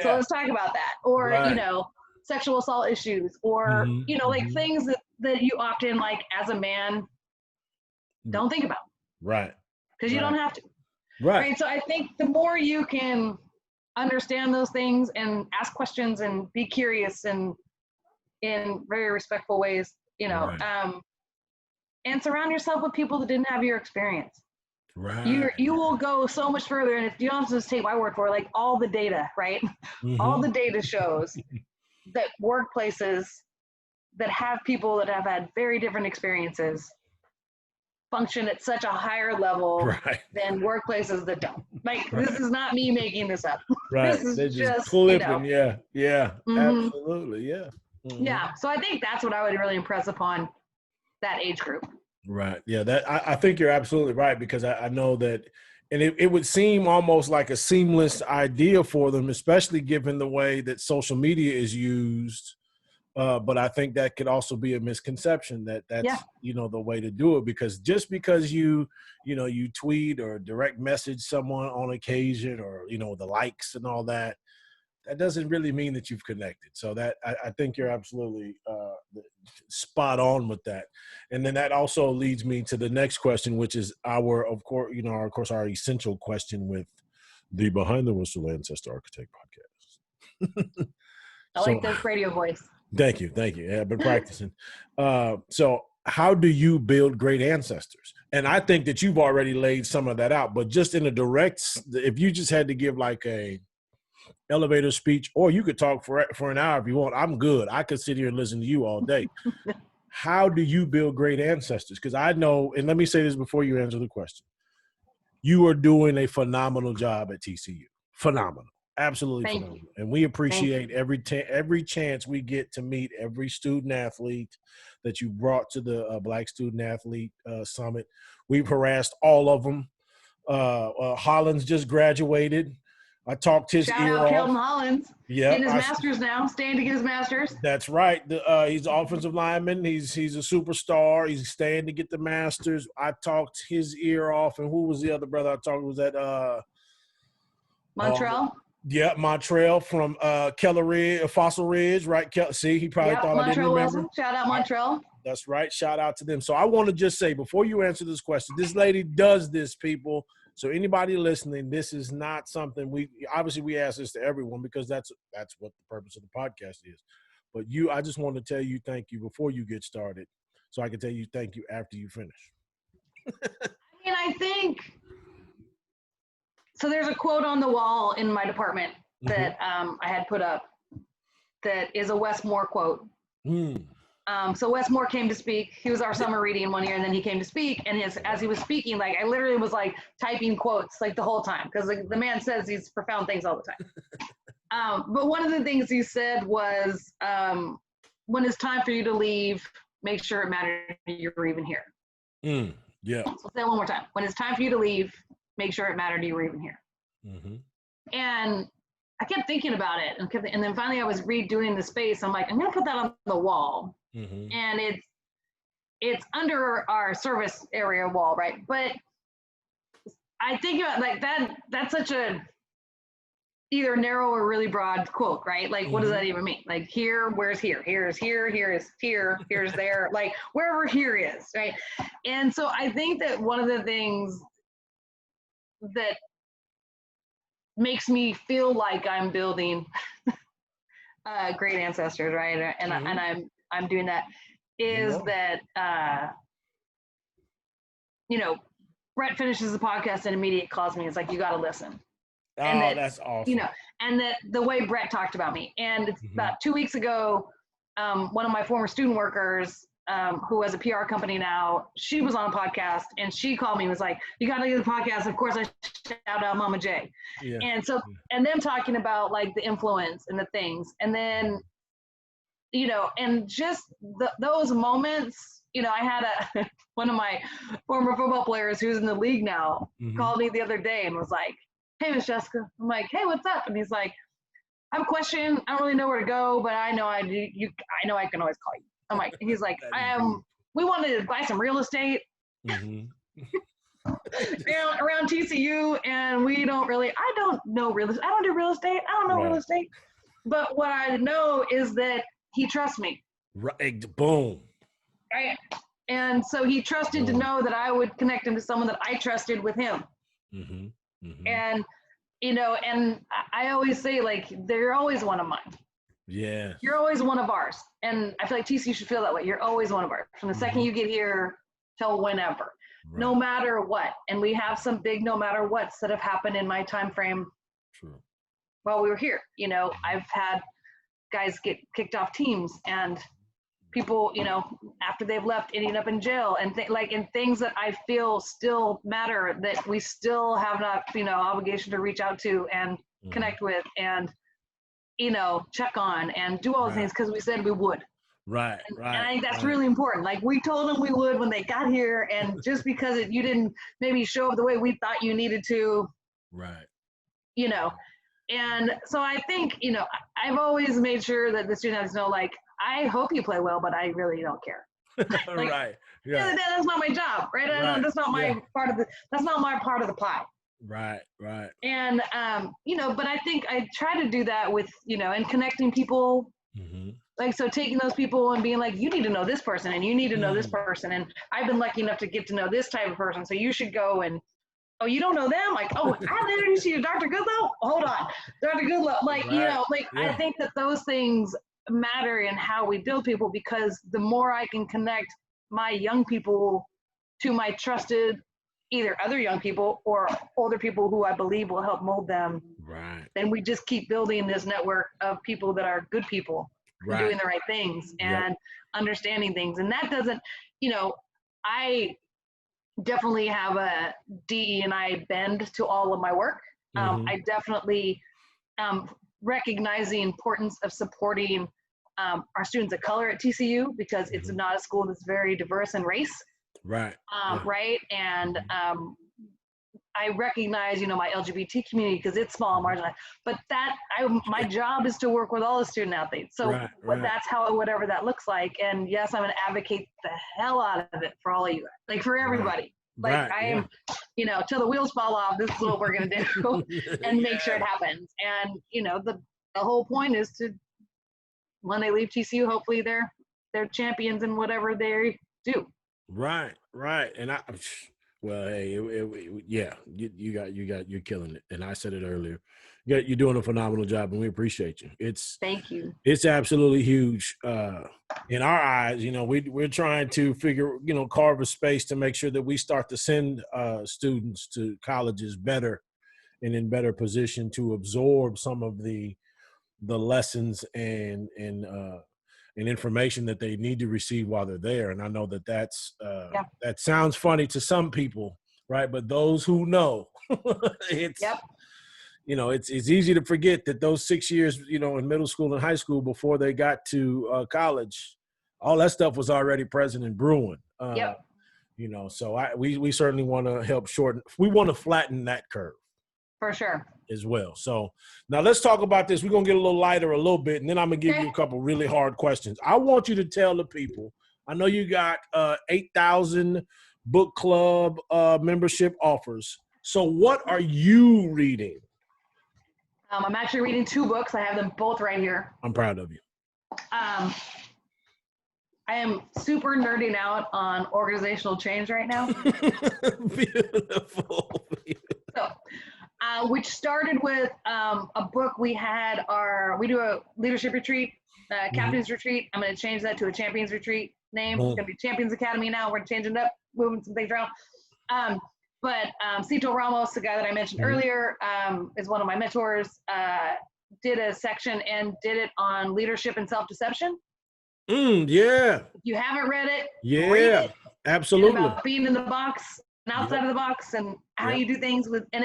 So let's talk about that. Or, you know, sexual assault issues, or, you know, like things that you often, like as a man, don't think about. Because you don't have to. Right. So I think the more you can understand those things and ask questions and be curious and in very respectful ways, you know, and surround yourself with people that didn't have your experience. You will go so much further. And if you don't just take my word for it, like all the data, right? All the data shows that workplaces that have people that have had very different experiences function at such a higher level than workplaces that don't. Like this is not me making this up. This is just clipping. You know, absolutely. Yeah. So I think that's what I would really impress upon that age group. Right. Yeah. That I think you're absolutely right, because I know that, and it would seem almost like a seamless idea for them, especially given the way that social media is used. But I think that could also be a misconception that's you know, the way to do it, because just because you tweet or direct message someone on occasion, or, you know, the likes and all that, that doesn't really mean that you've connected. So that I think you're absolutely spot on with that. And then that also leads me to the next question, which is our essential question with the Behind the Whistle Ancestor Architect podcast. I like the radio voice. Thank you. Yeah, I've been practicing. So how do you build great ancestors? And I think that you've already laid some of that out, but just in a direct, if you just had to give like a elevator speech, or you could talk for an hour if you want, I'm good. I could sit here and listen to you all day. How do you build great ancestors? Because I know, and let me say this before you answer the question, you are doing a phenomenal job at TCU. Phenomenal. Absolutely phenomenal. And we appreciate every chance we get to meet every student athlete that you brought to the Black Student Athlete Summit. We've harassed all of them. Hollins just graduated. I talked his Shout ear out off. Kelton Hollins. Yeah, Getting his master's now, staying to get his master's. That's right. He's an offensive lineman. He's a superstar. He's staying to get the masters. I talked his ear off. And who was the other brother I talked? Was that Montreal? Yeah, Montreal from Keller Ridge, Fossil Ridge, right? See, he probably thought I didn't Montreal remember. Wilson. Shout out Montreal. That's right. Shout out to them. So I want to just say, before you answer this question, this lady does this, people. So anybody listening, this is not something we ask this to everyone because that's what the purpose of the podcast is. But I just want to tell you thank you before you get started, so I can tell you thank you after you finish. I think so. There's a quote on the wall in my department that I had put up that is a Wes Moore quote. So Wes Moore came to speak. He was our summer reading one year, and then he came to speak. And as he was speaking, like I literally was like typing quotes like the whole time because the man says these profound things all the time. But one of the things he said was, "When it's time for you to leave, make sure it matters you're even here." Yeah. So I'll say it one more time. When it's time for you to leave, make sure it mattered you were even here. And I kept thinking about it, and then finally I was redoing the space. I'm like, I'm gonna put that on the wall. And it's under our service area wall, right? But I think about like that's such a either narrow or really broad quote, right? Like what does that even mean? Like here, where's here? Here is here, here is here, here's there, like wherever here is, right? And so I think that one of the things that makes me feel like I'm building great ancestors, right? And I'm doing that is that Brett finishes the podcast and immediately calls me. It's like, you got to listen. And that's awesome. And that the way Brett talked about me. And it's about 2 weeks ago, one of my former student workers who has a PR company now, she was on a podcast and she called me and was like, you got to do the podcast. Of course, I shout out Mama J. And so, and them talking about like the influence and the things. And then, and just those moments, I had one of my former football players who's in the league now called me the other day and was like, hey, Miss Jessica. I'm like, hey, what's up? And he's like, I have a question. I don't really know where to go, but I know I know I can always call you. I'm like, he's like, we wanted to buy some real estate around TCU, and I don't know real estate. I don't do real estate. I don't know real estate. But what I know is that he trusts me. Right. Boom. Right. And so he trusted to know that I would connect him to someone that I trusted with him. And, and I always say, like, they're always one of mine. Yeah. You're always one of ours. And I feel like TCU should feel that way. You're always one of ours. From the second you get here till whenever, no matter what. And we have some big no matter whats that have happened in my time frame while we were here. I've had guys get kicked off teams and people, after they've left, ending up in jail and things that I feel still matter, that we still have not, obligation to reach out to and connect with and, check on and do all the things because we said we would. Right. And I think that's really important. Like we told them we would when they got here, and just because you didn't maybe show up the way we thought you needed to. Right. And so I think, I've always made sure that the students know, like, I hope you play well, but I really don't care. Like, that's not my job, right? That's not my part of that's not my part of the pie. Right. And, but I think I try to do that with, and connecting people. Like, so taking those people and being like, you need to know this person and you need to know this person. And I've been lucky enough to get to know this type of person. So you should go and, oh, you don't know them? Like, oh, I have to introduce you to Dr. Goodlow? Hold on. Dr. Goodlow. Like, I think that those things matter in how we build people, because the more I can connect my young people to my trusted, either other young people or older people who I believe will help mold them, then we just keep building this network of people that are good people, doing the right things and understanding things. And that doesn't, I definitely have a DE&I bend to all of my work. I definitely recognize the importance of supporting our students of color at TCU, because it's not a school that's very diverse in race. Right. And I recognize, my LGBT community because it's small and marginalized, but my job is to work with all the student athletes. So Right. that's whatever that looks like. And yes, I'm going to advocate the hell out of it for all of you guys, like for everybody. Like I am, till the wheels fall off, this is what we're going to do and make sure it happens. And, the whole point is to, when they leave TCU, hopefully they're champions in whatever they do. Right. And well, hey, you're killing it. And I said it earlier. You're doing a phenomenal job, and we appreciate you. Thank you. It's absolutely huge in our eyes. We're trying to carve a space to make sure that we start to send students to colleges better and in better position to absorb some of the lessons and information that they need to receive while they're there. And I know that sounds funny to some people, right? But those who know, it's easy to forget that those 6 years, in middle school and high school before they got to college, all that stuff was already present and brewing. So we certainly want to help shorten. We want to flatten that curve. For sure. As well. So now let's talk about this. We're going to get a little lighter a little bit, and then I'm going to give you a couple really hard questions. I want you to tell the people, I know you got 8,000 book club membership offers. So what are you reading? I'm actually reading 2 books. I have them both right here. I'm proud of you. I am super nerding out on organizational change right now. Beautiful. So, which started with a book we do a leadership retreat, captain's retreat. I'm going to change that to a champions retreat name. It's going to be Champions Academy now. We're changing it up, moving some things around. But Cito Ramos, the guy that I mentioned earlier, is one of my mentors, did a section and did it on leadership and self-deception. Yeah. If you haven't read it, read it. Absolutely. It's about being in the box and outside of the box and how you do things and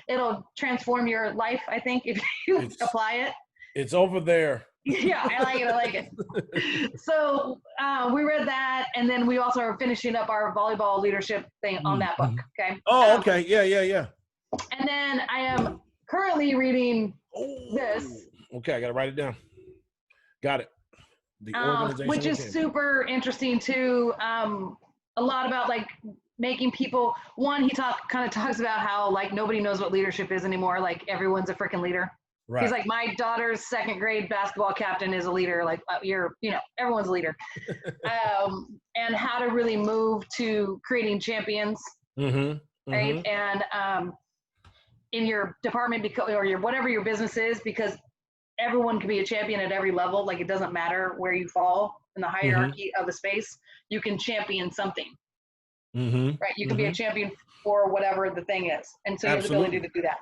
it'll transform your life, I think, if you apply it. It's over there. Yeah, I like it. So we read that, and then we also are finishing up our volleyball leadership thing on that book. Okay. Oh, okay. Yeah. And then I am currently reading this. Okay, I got to write it down. Got it. The organization, which is super interesting too. A lot about like making people. One, he kind of talks about how like nobody knows what leadership is anymore. Like everyone's a freaking leader. Right. He's like, my daughter's 2nd grade basketball captain is a leader. Like everyone's a leader. And how to really move to creating champions, right? And in your department or your whatever your business is, because everyone can be a champion at every level. Like it doesn't matter where you fall in the hierarchy of a space. You can champion something, right? You can be a champion for whatever the thing is, and so you have the ability to do that.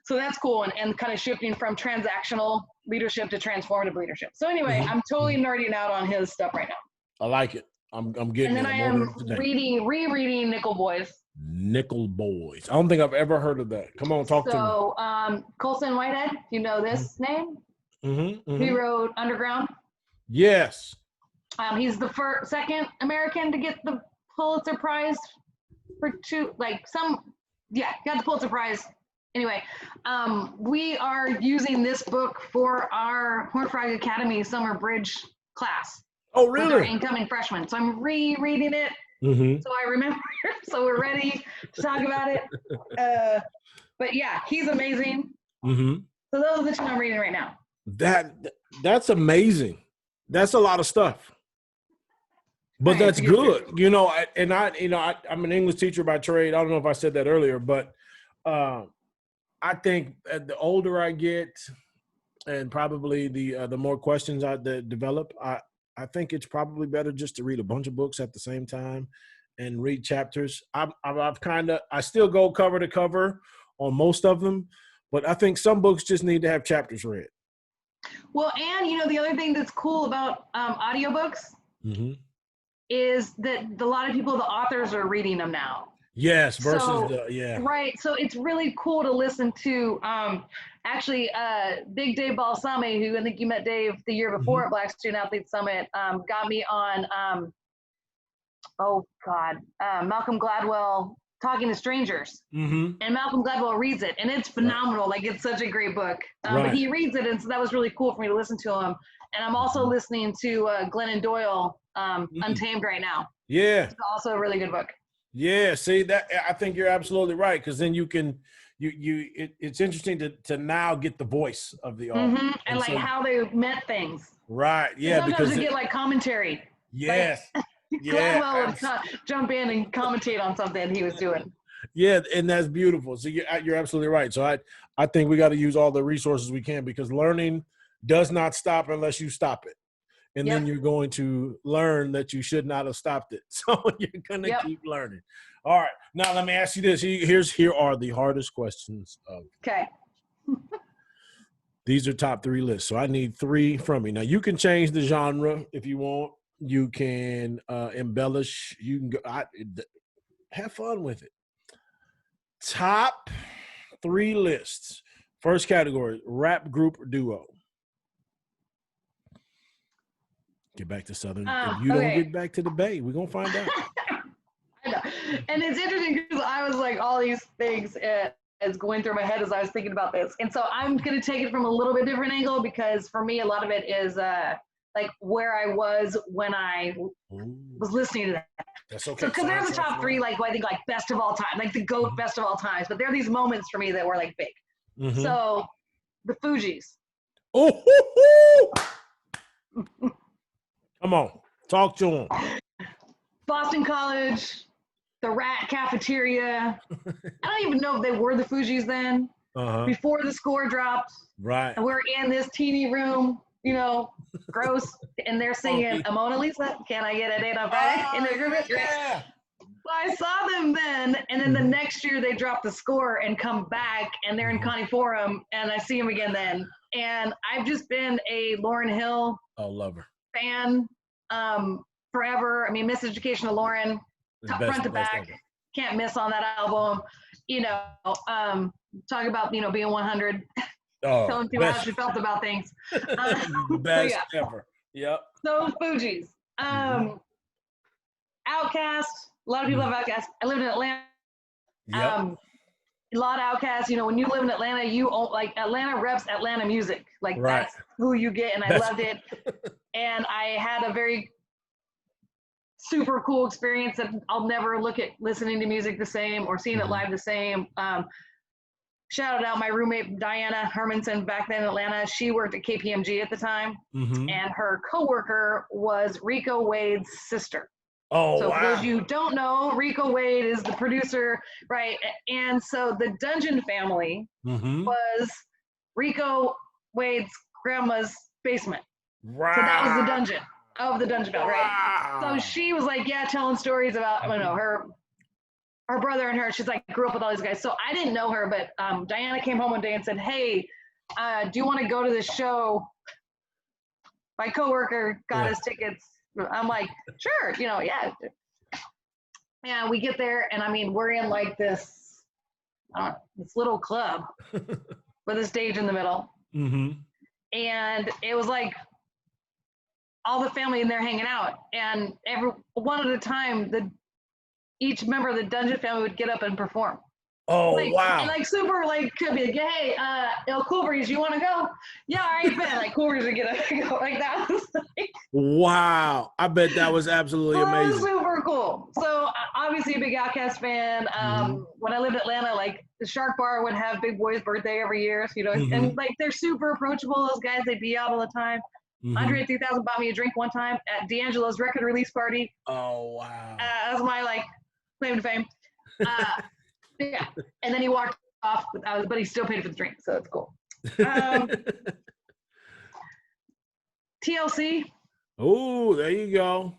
So that's cool, and kind of shifting from transactional leadership to transformative leadership. So anyway, I'm totally nerding out on his stuff right now. I like it. I'm getting it. And then I am rereading Nickel Boys. Nickel Boys. I don't think I've ever heard of that. Come on, talk to me. So Colson Whitehead, you know this name? He wrote Underground. Yes. He's the second American to get the Pulitzer Prize for got the Pulitzer Prize. Anyway, we are using this book for our Horned Frog Academy Summer Bridge class. Oh, really? With our incoming freshmen. So I'm rereading it. So I remember. So we're ready to talk about it. But yeah, he's amazing. So those are the 2 I'm reading right now. That's amazing. That's a lot of stuff. But right, that's good. I'm an English teacher by trade. I don't know if I said that earlier, but I think the older I get, and probably the more questions I develop, I think it's probably better just to read a bunch of books at the same time and read chapters. I still go cover to cover on most of them, but I think some books just need to have chapters read. Well, and the other thing that's cool about audiobooks is that a lot of people, the authors, are reading them now. Yes, versus Right. So it's really cool to listen to. Actually, Big Dave Balsami, who I think you met Dave the year before at Black Student Athlete Summit, got me on. Malcolm Gladwell Talking to Strangers. Mm-hmm. And Malcolm Gladwell reads it, and it's phenomenal. Like, it's such a great book. But he reads it, and so that was really cool for me to listen to him. And I'm also listening to Glennon Doyle, Untamed right now. Yeah. It's also a really good book. Yeah. See, that I think you're absolutely right, because then you can it's interesting to now get the voice of the author. And like how they meant things. Right. Yeah. Sometimes you get like commentary. Yes. Like, yeah. Gladwell would jump in and commentate on something he was doing. Yeah, and that's beautiful. So you're absolutely right. So I think we got to use all the resources we can, because learning does not stop unless you stop it. And then you're going to learn that you should not have stopped it. So you're going to keep learning. All right. Now let me ask you this. Here are the hardest questions. Okay. These are top 3 lists. So I need 3 from you. Now you can change the genre if you want. You can embellish. You can go. Have fun with it. Top 3 lists. First category: rap group or duo. Get back to Southern. If you don't get back to the Bay, we're gonna find out. I know. And it's interesting because I was like, all these things as going through my head as I was thinking about this. And so I'm gonna take it from a little bit different angle, because for me, a lot of it is like where I was when I was listening to that. That's okay. So because there's a top 3, like I think like best of all time, like the GOAT best of all times. But there are these moments for me that were like big. So the Fugees. Oh, come on, talk to them. Boston College, the Rat Cafeteria. I don't even know if they were the Fugees then. Before the score dropped. Right. And we're in this teeny room, you know, gross, and they're singing "A Mona Lisa, Can I Get a Date on Friday?" in their group. Yeah. I saw them then, and then the next year they drop the score and come back, and they're in Connie Forum, and I see them again then. And I've just been a Lauryn Hill fan forever. I mean, Miseducation of Lauren, front to back, can't miss on that album. You know, talk about, you know, being 100, telling people how she felt about things. Best ever. Yep. So Fugees. Outkast. A lot of people have Outkast. I lived in Atlanta. A lot of Outkast. You know, when you live in Atlanta, you own, like, Atlanta reps Atlanta music. Like, that's who you get, and I loved it. And I had a very super cool experience that I'll never look at listening to music the same or seeing it live the same. Shout out my roommate, Diana Hermanson, back then in Atlanta. She worked at KPMG at the time, and her coworker was Rico Wade's sister. Oh, so for those of you who don't know, Rico Wade is the producer, right? And so the Dungeon family was Rico Wade's grandma's basement. Right. So that was the dungeon of the Dungeon family, right? So she was like, telling stories about, I don't know, her brother and her. She's like, grew up with all these guys. So I didn't know her, but Diana came home one day and said, "Hey, do you want to go to this show? My coworker got us tickets." I'm like, "Sure, you know, yeah." And we get there, and I mean, we're in like this little club with a stage in the middle. And it was like all the family in there hanging out, and every one at a time, each member of the Dungeon family would get up and perform. Oh, like, wow. And like super, like, could be like, "Hey, Cool Breeze, you want to go?" "Yeah, all right, Ben." Like, Cool Breeze would get up and go. Like, that was like, wow. I bet that was absolutely amazing. Super cool. So obviously a big Outkast fan. When I lived in Atlanta, like, the Shark Bar would have Big Boy's birthday every year. So, you know, and like, they're super approachable. Those guys, they'd be out all the time. Andre 3000 bought me a drink one time at D'Angelo's record release party. Oh, wow. That was my, like, claim to fame. Yeah. And then he walked off, but he still paid for the drink, so it's cool. TLC. Oh, there you go.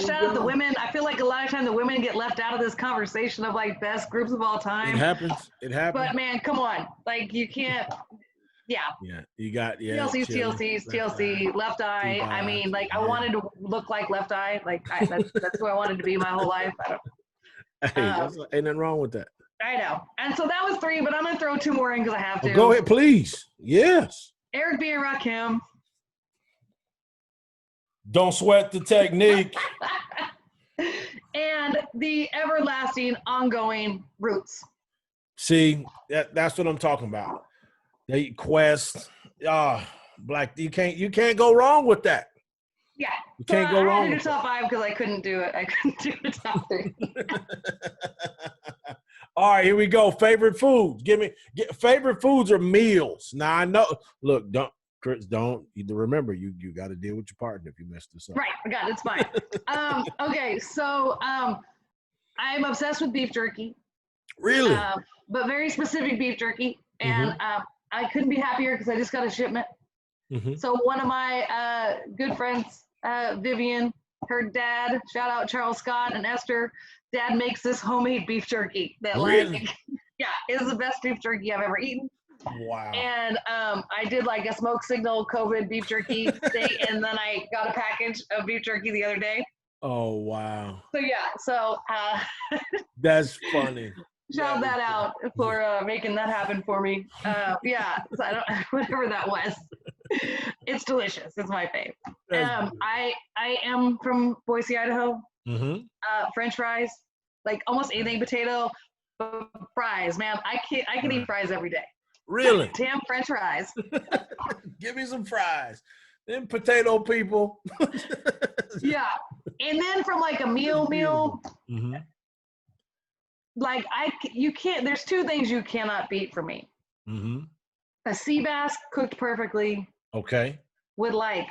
Shout out the women. I feel like a lot of time the women get left out of this conversation of like best groups of all time. It happens. But man, come on. Like, you can't. Yeah. You got TLC, Left Eye. I mean, like, I wanted to look like Left Eye. Like, that's who I wanted to be my whole life. Ain't nothing wrong with that. I know. And so that was 3, but I'm going to throw 2 more in because I have to. Well, go ahead, please. Yes. Eric B. and Rakim. Don't sweat the technique. and the everlasting, ongoing roots. See, that's what I'm talking about. They eat Quest. Black. You can't go wrong with that. Yeah. You So can't go I wrong had to with do top 5 because I couldn't do it. I couldn't do a top 3. All right, here we go. Favorite foods. Favorite foods or meals. Now I know. Look, Chris, don't remember you got to deal with your partner if you mess this up. Right, I got it. It's fine. Okay, so I'm obsessed with beef jerky. Really? But very specific beef jerky, and I couldn't be happier because I just got a shipment. So one of my good friends, Vivian, her dad, shout out Charles Scott and Esther, dad makes this homemade beef jerky that Really? is the best beef jerky I've ever eaten. Wow. And I did like a smoke signal COVID beef jerky steak, and then I got a package of beef jerky the other day. Oh, wow. So That's funny. shout that out for making that happen for me. So I don't, whatever that was. It's delicious. It's my fave. I am from Boise, Idaho. French fries, like almost anything potato, but fries, man. I can eat fries every day. Really? Damn French fries. Give me some fries. Them potato people. Yeah. And then from like a meal, like you can't, there's 2 things you cannot beat for me. A sea bass cooked perfectly. Okay. With like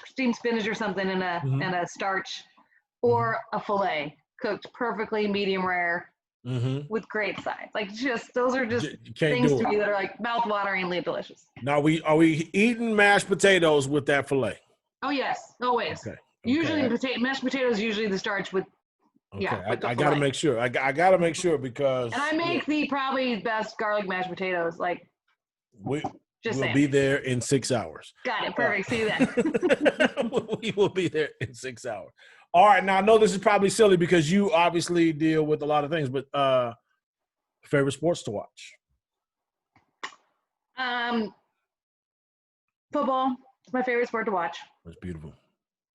steamed spinach or something in a starch, or a fillet cooked perfectly medium rare with great sides. Like just those are just things to me that are like mouth-wateringly delicious. Now are we eating mashed potatoes with that fillet? Oh yes, always. Okay. Usually mashed potatoes usually the starch with. Okay. I gotta make sure. I gotta make sure because. And I make the probably best garlic mashed potatoes. Like we'll be there in 6 hours. Got it. Perfect. See you then. We will be there in 6 hours. All right. Now I know this is probably silly because you obviously deal with a lot of things, but favorite sports to watch? Football is my favorite sport to watch. That's beautiful.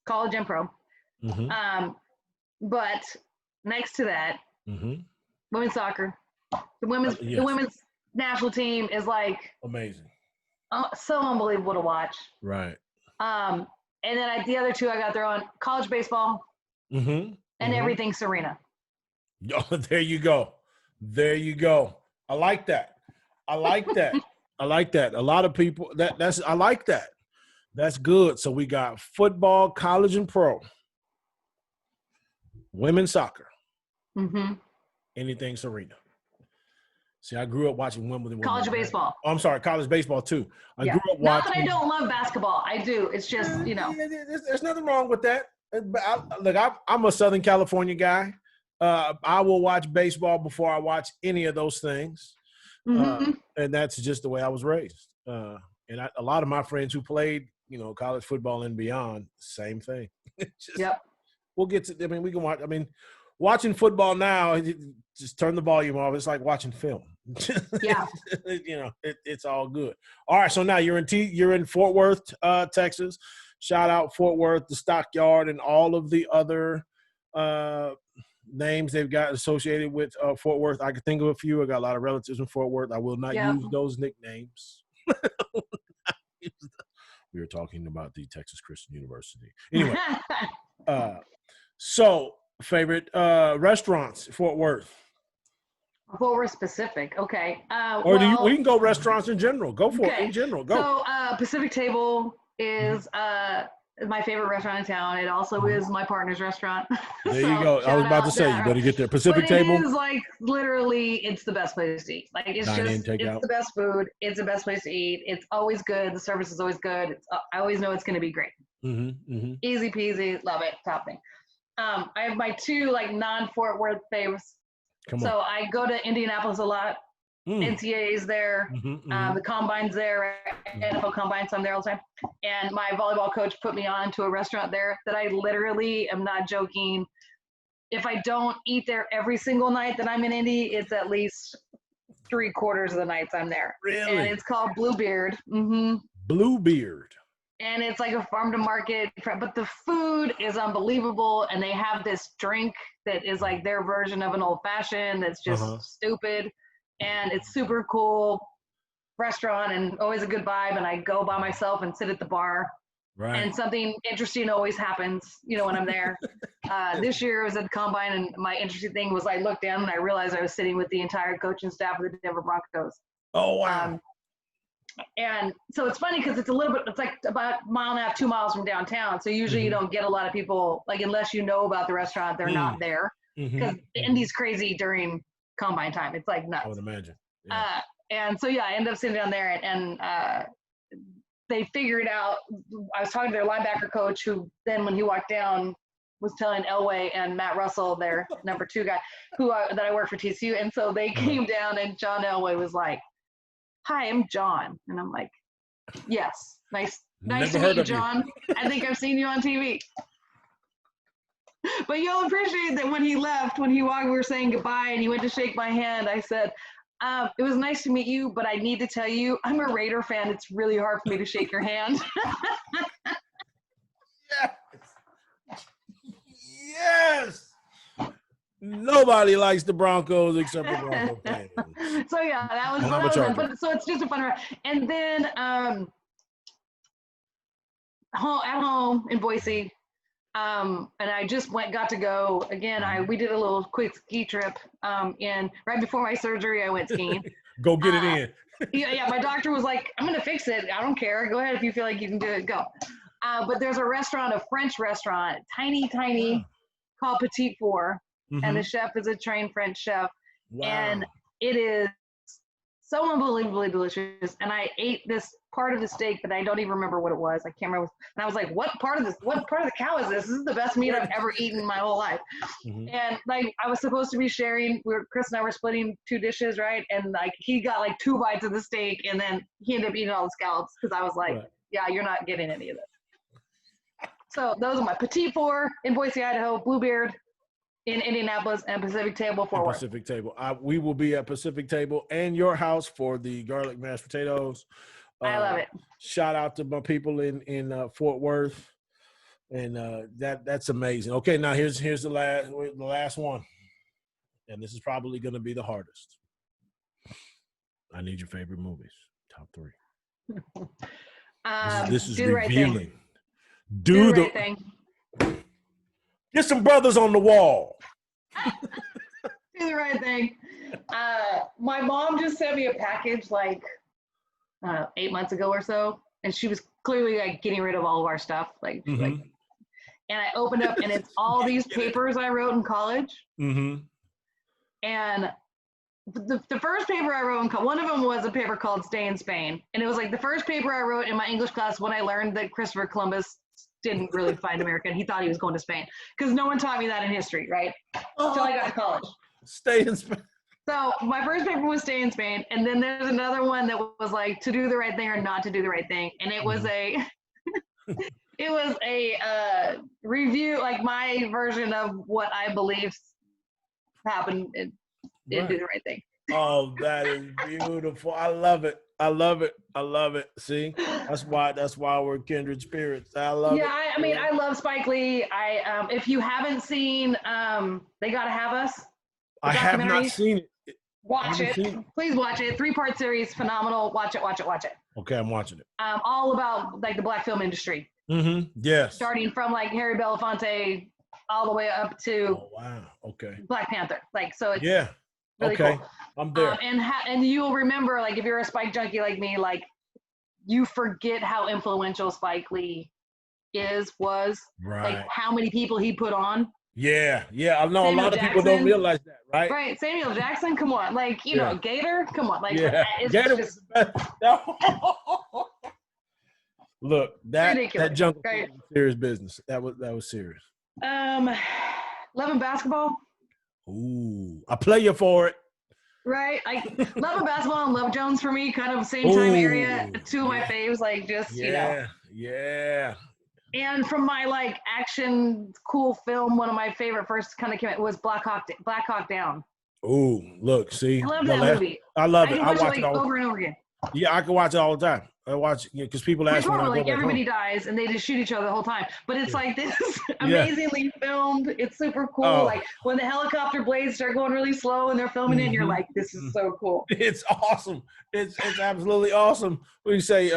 College and pro. But next to that, women's soccer. The women's national team is like amazing. So unbelievable to watch. Right. And then the other 2 I got there on college baseball and everything Serena. Oh, there you go. There you go. I like that. I like that. I like that. A lot of people I like that. That's good. So we got football, college and pro, women's soccer, anything Serena. See, I grew up watching Wimbledon. College baseball. Oh, I'm sorry, college baseball too. I grew up watching. Not that I don't love basketball. I do. It's just, There's nothing wrong with that. I'm a Southern California guy. I will watch baseball before I watch any of those things. And that's just the way I was raised. And a lot of my friends who played, college football and beyond, same thing. We'll get to, we can watch, watching football now, just turn the volume off. It's like watching film. Yeah. It's all good. All right. So now you're in Fort Worth, Texas. Shout out Fort Worth, the Stockyard, and all of the other names they've got associated with Fort Worth. I can think of a few. I got a lot of relatives in Fort Worth. I will not use those nicknames. We were talking about the Texas Christian University. Anyway, so favorite restaurants, Fort Worth. Fort Worth specific, okay. We can go restaurants in general. Go for it in general. Go. So Pacific Table is my favorite restaurant in town. It also is my partner's restaurant. There you go. I was about to say, you better get there. Pacific Table. It is like literally, it's the best place to eat. Like it's it's the best food. It's the best place to eat. It's always good. The service is always good. I always know it's going to be great. Easy peasy. Love it. Top thing. I have my 2 like non-Fort Worth favorites. So I go to Indianapolis a lot. NCAA is there. The Combine's there. NFL Combine, so I'm there all the time. And my volleyball coach put me on to a restaurant there that I literally am not joking. If I don't eat there every single night that I'm in Indy, it's at least 3/4 of the nights I'm there. Really? And it's called Bluebeard. Bluebeard. and it's like a farm to market, but the food is unbelievable. And they have this drink that is like their version of an old fashioned that's just stupid. And it's super cool restaurant and always a good vibe. And I go by myself and sit at the bar. Right. And something interesting always happens, you know, when I'm there. This year I was at the Combine, and my interesting thing was I looked down and I realized I was sitting with the entire coaching staff of the Denver Broncos. Oh, wow. And so it's funny because it's like about a mile and a half, 2 miles from downtown. So usually you don't get a lot of people, like, unless you know about the restaurant, they're not there. Because Indy's crazy during Combine time. It's like nuts. I would imagine. Yeah. And so, yeah, I ended up sitting down there, and they figured out, I was talking to their linebacker coach, who then when he walked down was telling Elway and Matt Russell, their number 2 guy, that I work for TCU. And so they came down, and John Elway was like, "Hi, I'm John." And I'm like, "Yes, nice to meet you, John. I think I've seen you on TV." But you'll appreciate that when he left, we were saying goodbye and he went to shake my hand, I said, "It was nice to meet you, but I need to tell you, I'm a Raider fan. It's really hard for me to shake your hand." Yes. Nobody likes the Broncos except the Broncos fans. So yeah, that was fun. But so it's just a fun ride. And then at home in Boise, and I just got to go again. We did a little quick ski trip. And right before my surgery, I went skiing. Go get it in. Yeah. My doctor was like, "I'm gonna fix it. I don't care. Go ahead if you feel like you can do it. Go." But there's a French restaurant, tiny, called Petit Four, and the chef is a trained French chef, and it is so unbelievably delicious. And I ate this part of the steak that I don't even remember what it was. I can't remember. And I was like, what part of the cow is this? This is the best meat I've ever eaten in my whole life. And like, I was supposed to be sharing, Chris and I were splitting 2 dishes, right? And like, he got like 2 bites of the steak, and then he ended up eating all the scallops, because I was like, yeah, you're not getting any of this. So those are my Petit Four in Boise, Idaho, Bluebeard in Indianapolis, and Pacific Table Fort Worth. Pacific Table. We will be at Pacific Table and your house for the garlic mashed potatoes. I love it. Shout out to my people in Fort Worth, and that's amazing. Okay, now here's the last one, and this is probably going to be the hardest. I need your favorite movies, top 3. This is revealing. Do the right thing. Get some brothers on the wall. Do the right thing. My mom just sent me a package like 8 months ago or so, and she was clearly like getting rid of all of our stuff. Like, and I opened up, and it's all these papers I wrote in college. And the first paper I wrote one of them was a paper called "Stay in Spain," and it was like the first paper I wrote in my English class when I learned that Christopher Columbus didn't really find America, and he thought he was going to Spain, because no one taught me that in history, right? Until I got to college. Stay in Spain. So my first paper was "Stay in Spain," and then there's another one that was like "To do the right thing or not to do the right thing," and it was a review, like my version of what I believe happened and do the right thing. Oh, that is beautiful. I love it. I love it. See, that's why we're kindred spirits. I love it. Yeah, I mean, I love Spike Lee. If you haven't seen They Gotta Have Us, I have not seen it. Watch it. Please watch it. 3-part series, phenomenal. Watch it. Okay, I'm watching it. All about like the black film industry. Yes. Starting from like Harry Belafonte all the way up to Black Panther. Like, so it's really cool. I'm there. And you'll remember, like, if you're a Spike junkie like me, like, you forget how influential Spike Lee was. Right. Like, how many people he put on. Yeah. I know a lot of people don't realize that, right? Right. Samuel Jackson, come on. Like, you know, Gator, come on. Like, Gator was the best. Look, that jungle was serious business. That was serious. Love and Basketball. Ooh, I play you for it. Right, like Love and Basketball and Love Jones for me, kind of same time area. 2 of my faves, like just you know. Yeah. And from my like action cool film, one of my favorite first kind of came out was Black Hawk Down. Ooh, look, see, I love that movie. I love it. I watch it over and over again. Yeah, I can watch it all the time. I watch because people It's ask me when I horrible. go Like back everybody home. dies and they just shoot each other the whole time. But it's like this Yeah. amazingly filmed. It's super cool. Oh. Like when the helicopter blades start going really slow and they're filming it, and you're like, this is so cool. It's awesome. It's absolutely awesome. What do you say?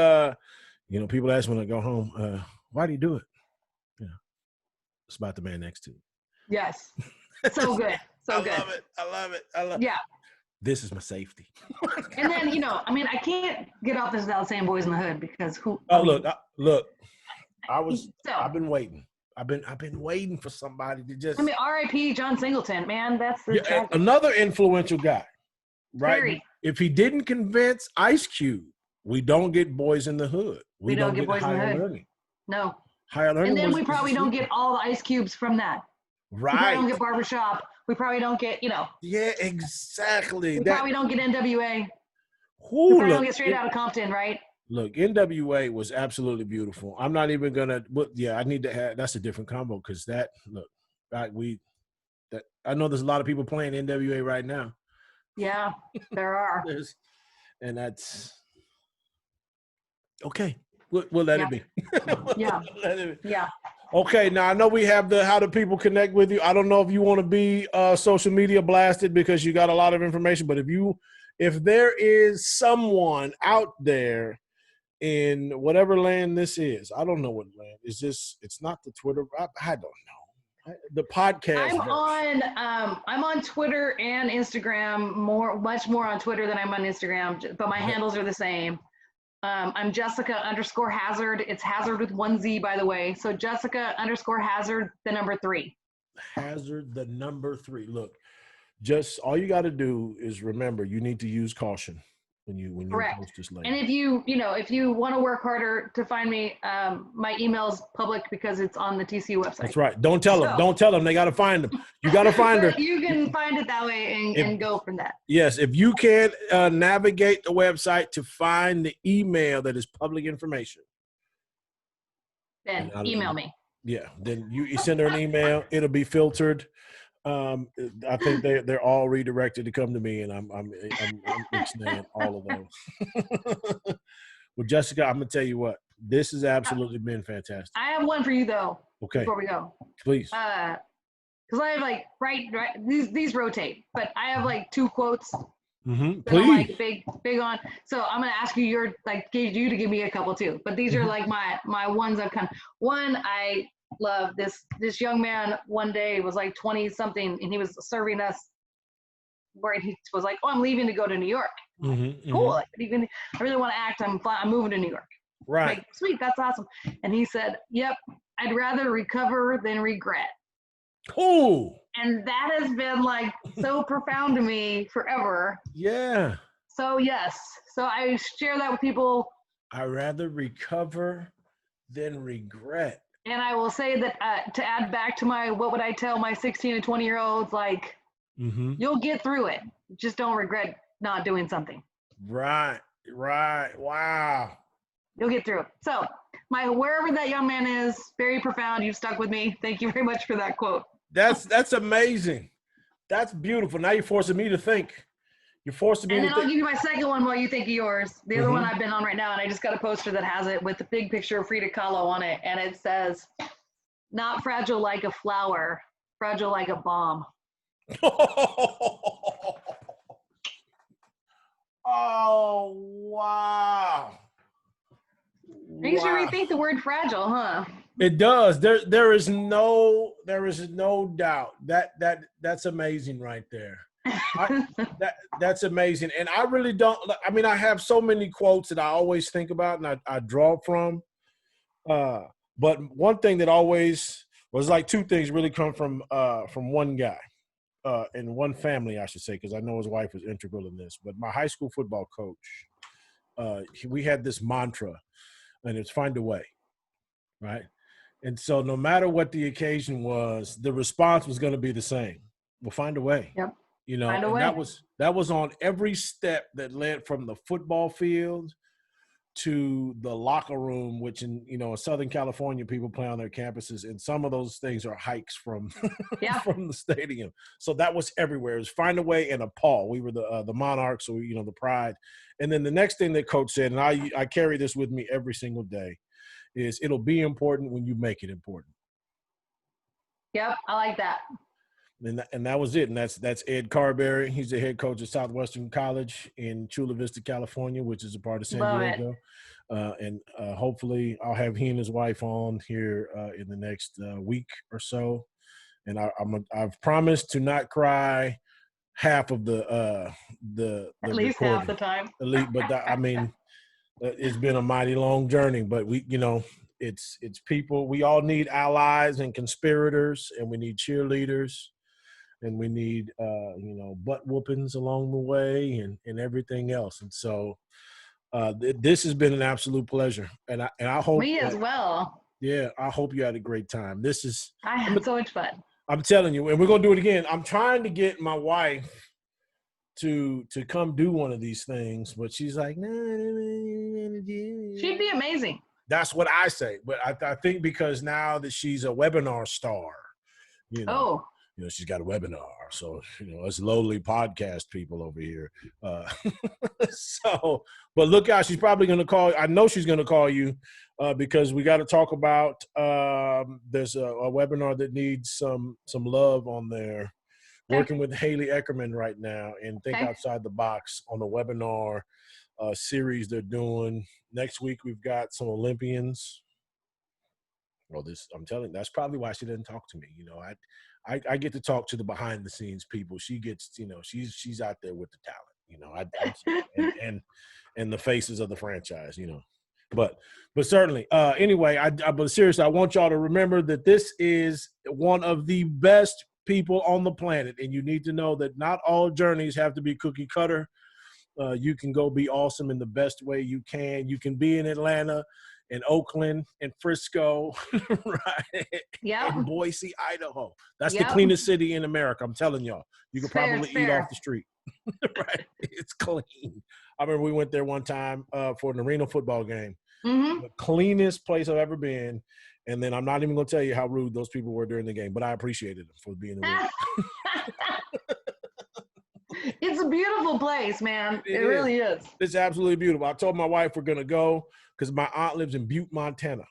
People ask when I go home, why do you do it? It's about the man next to you. Yes. So good. So good. I love it. Yeah. This is my safety. And then, I can't get off this without saying Boys in the Hood because Look. I've been waiting. I've been waiting for somebody to just. R.I.P. John Singleton, man. That's the another influential guy, right? Very. If he didn't convince Ice Cube, we don't get Boys in the Hood. We don't get Boys in the Higher Hood. Learning. No. Higher Learning. And then we probably don't get all the Ice Cubes from that. Right. We probably don't get Barbershop. We probably don't get, Yeah, exactly. We probably don't get NWA. We probably don't get Straight Outta Compton, right? Look, NWA was absolutely beautiful. I'm not even gonna. I need to have. That's a different combo because I know there's a lot of people playing NWA right now. Yeah, there are. And that's okay. We'll let it be. Yeah. Okay, now I know we have how do people connect with you. I don't know if you want to be social media blasted because you got a lot of information, but if there is someone out there in whatever land this is, I don't know what land is this. It's not the Twitter. I don't know. The podcast. I'm on Twitter and Instagram much more on Twitter than I'm on Instagram, but my handles are the same. I'm Jessica_Hazard. It's Hazard with 1 Z, by the way. So Jessica_Hazard, the number 3. Hazard, the number 3. Look, just all you got to do is remember you need to use caution when you post this later. And if you want to work harder to find me, my email's public because it's on the TCU website. That's right. Don't tell them. Don't tell them. They got to find them. You got to find her. You can find it that way and go from that. Yes. If you can navigate the website to find the email that is public information, then email me. Yeah. Then you send her an email. It'll be filtered. I think they're all redirected to come to me, and I'm extending all of those. Well, Jessica, I'm gonna tell you what. This has absolutely been fantastic. I have one for you though. Okay. Before we go, please. Because I have right. These rotate, but I have 2 quotes. Mm-hmm. Please. I'm big on. So I'm gonna ask you you to give me a couple too. But these are my ones I've one I love. This young man one day was 20 something and he was serving us where he was like, oh, I'm leaving to go to New York. Mm-hmm, cool. I really want to act. I'm moving to New York. Right. Sweet. That's awesome. And he said, yep, I'd rather recover than regret. Oh. And that has been so profound to me forever. Yeah. So yes. So I share that with people. I'd rather recover than regret. And I will say that to add back to what would I tell my 16 and 20-year-olds, you'll get through it. Just don't regret not doing something. Right. Wow. You'll get through it. So wherever that young man is, very profound. You've stuck with me. Thank you very much for that quote. That's amazing. That's beautiful. Now you're forcing me to think. You're forcing me to think. And then I'll give you my second one while you think of yours. The other one I've been on right now, and I just got a poster that has it with the big picture of Frida Kahlo on it, and it says, not fragile like a flower, fragile like a bomb. Oh, wow. You should rethink the word fragile, huh? It does. There is no doubt that's amazing right there. That's amazing. And I really don't, I have so many quotes that I always think about and I draw from. But one thing that always was 2 things really come from one guy, and one family, I should say, because I know his wife was integral in this. But my high school football coach, we had this mantra, and it's find a way, right? And so no matter what the occasion was, the response was going to be the same. We'll find a way. Yep. And that was on every step that led from the football field to the locker room, which in Southern California, people play on their campuses, and some of those things are hikes from from the stadium. So that was everywhere. It was Find a Way and a Paul. We were the Monarchs, so the Pride. And then the next thing that Coach said, and I carry this with me every single day, is it'll be important when you make it important. Yep, I like that. And that was it. And that's Ed Carberry. He's the head coach at Southwestern College in Chula Vista, California, which is a part of San Diego. And hopefully I'll have he and his wife on here in the next week or so. And I've promised to not cry half of the at least recording. half the time. But I mean, it's been a mighty long journey. But it's people. We all need allies and conspirators, and we need cheerleaders. And we need, butt whoopings along the way and everything else. And so this has been an absolute pleasure. And I hope me as well. Yeah, I hope you had a great time. I had so much fun. I'm telling you, and we're gonna do it again. I'm trying to get my wife to come do one of these things, but she's like, no, she'd be amazing. That's what I say. But I think because now that she's a webinar star, she's got a webinar. So, us lowly podcast people over here. But look out, she's probably going to call. I know she's going to call you because we got to talk about there's a webinar that needs some love on there. Okay. Working with Haley Eckerman right now and Think Outside the Box on the webinar series they're doing. Next week, we've got some Olympians. Well, I'm telling you, that's probably why she didn't talk to me. I get to talk to the behind the scenes people. She gets, she's out there with the talent, and the faces of the franchise, but certainly, anyway, but seriously, I want y'all to remember that this is one of the best people on the planet. And you need to know that not all journeys have to be cookie cutter. You can go be awesome in the best way you can. You can be in Atlanta, in Oakland, in Frisco, right? Yeah. In Boise, Idaho. That's the cleanest city in America. I'm telling y'all. You could probably eat off the street. Right? It's clean. I remember we went there one time for an arena football game. Mm-hmm. The cleanest place I've ever been. And then I'm not even going to tell you how rude those people were during the game, but I appreciated them for being rude. It's a beautiful place, man. It really is. It's absolutely beautiful. I told my wife we're going to go because my aunt lives in Butte, Montana.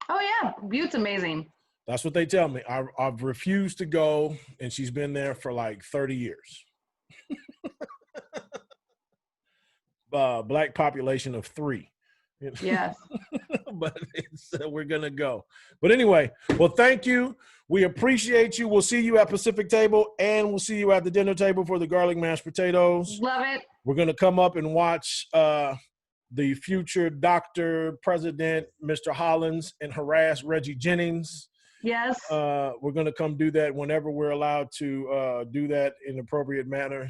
Oh, yeah. Butte's amazing. That's what they tell me. I've refused to go, and she's been there for like 30 years. Black population of 3. Yes. But we're going to go. But anyway, well, thank you. We appreciate you. We'll see you at Pacific Table, and we'll see you at the dinner table for the garlic mashed potatoes. Love it. We're going to come up and watch the future Dr. President, Mr. Hollins, and harass Reggie Jennings. Yes. We're going to come do that whenever we're allowed to do that in appropriate manner.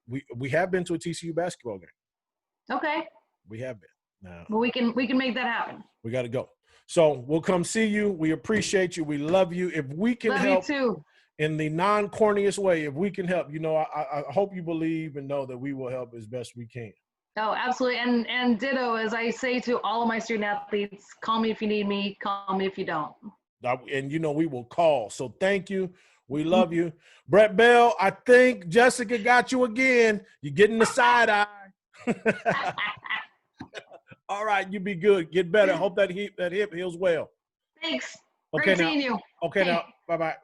We have been to a TCU basketball game. Okay. We have been. Now, well, we can make that happen. We got to go. So we'll come see you. We appreciate you. We love you. If we can help you too. In the non-corniest way, if we can help, I hope you believe and know that we will help as best we can. Oh, absolutely. And ditto, as I say to all of my student athletes, call me if you need me, call me if you don't. And we will call. So thank you. We love you. Brett Bell, I think Jessica got you again. You're getting the side eye. All right, you be good. Get better. Hope that hip heals well. Thanks. Okay, Great seeing you. Okay, now. Bye-bye.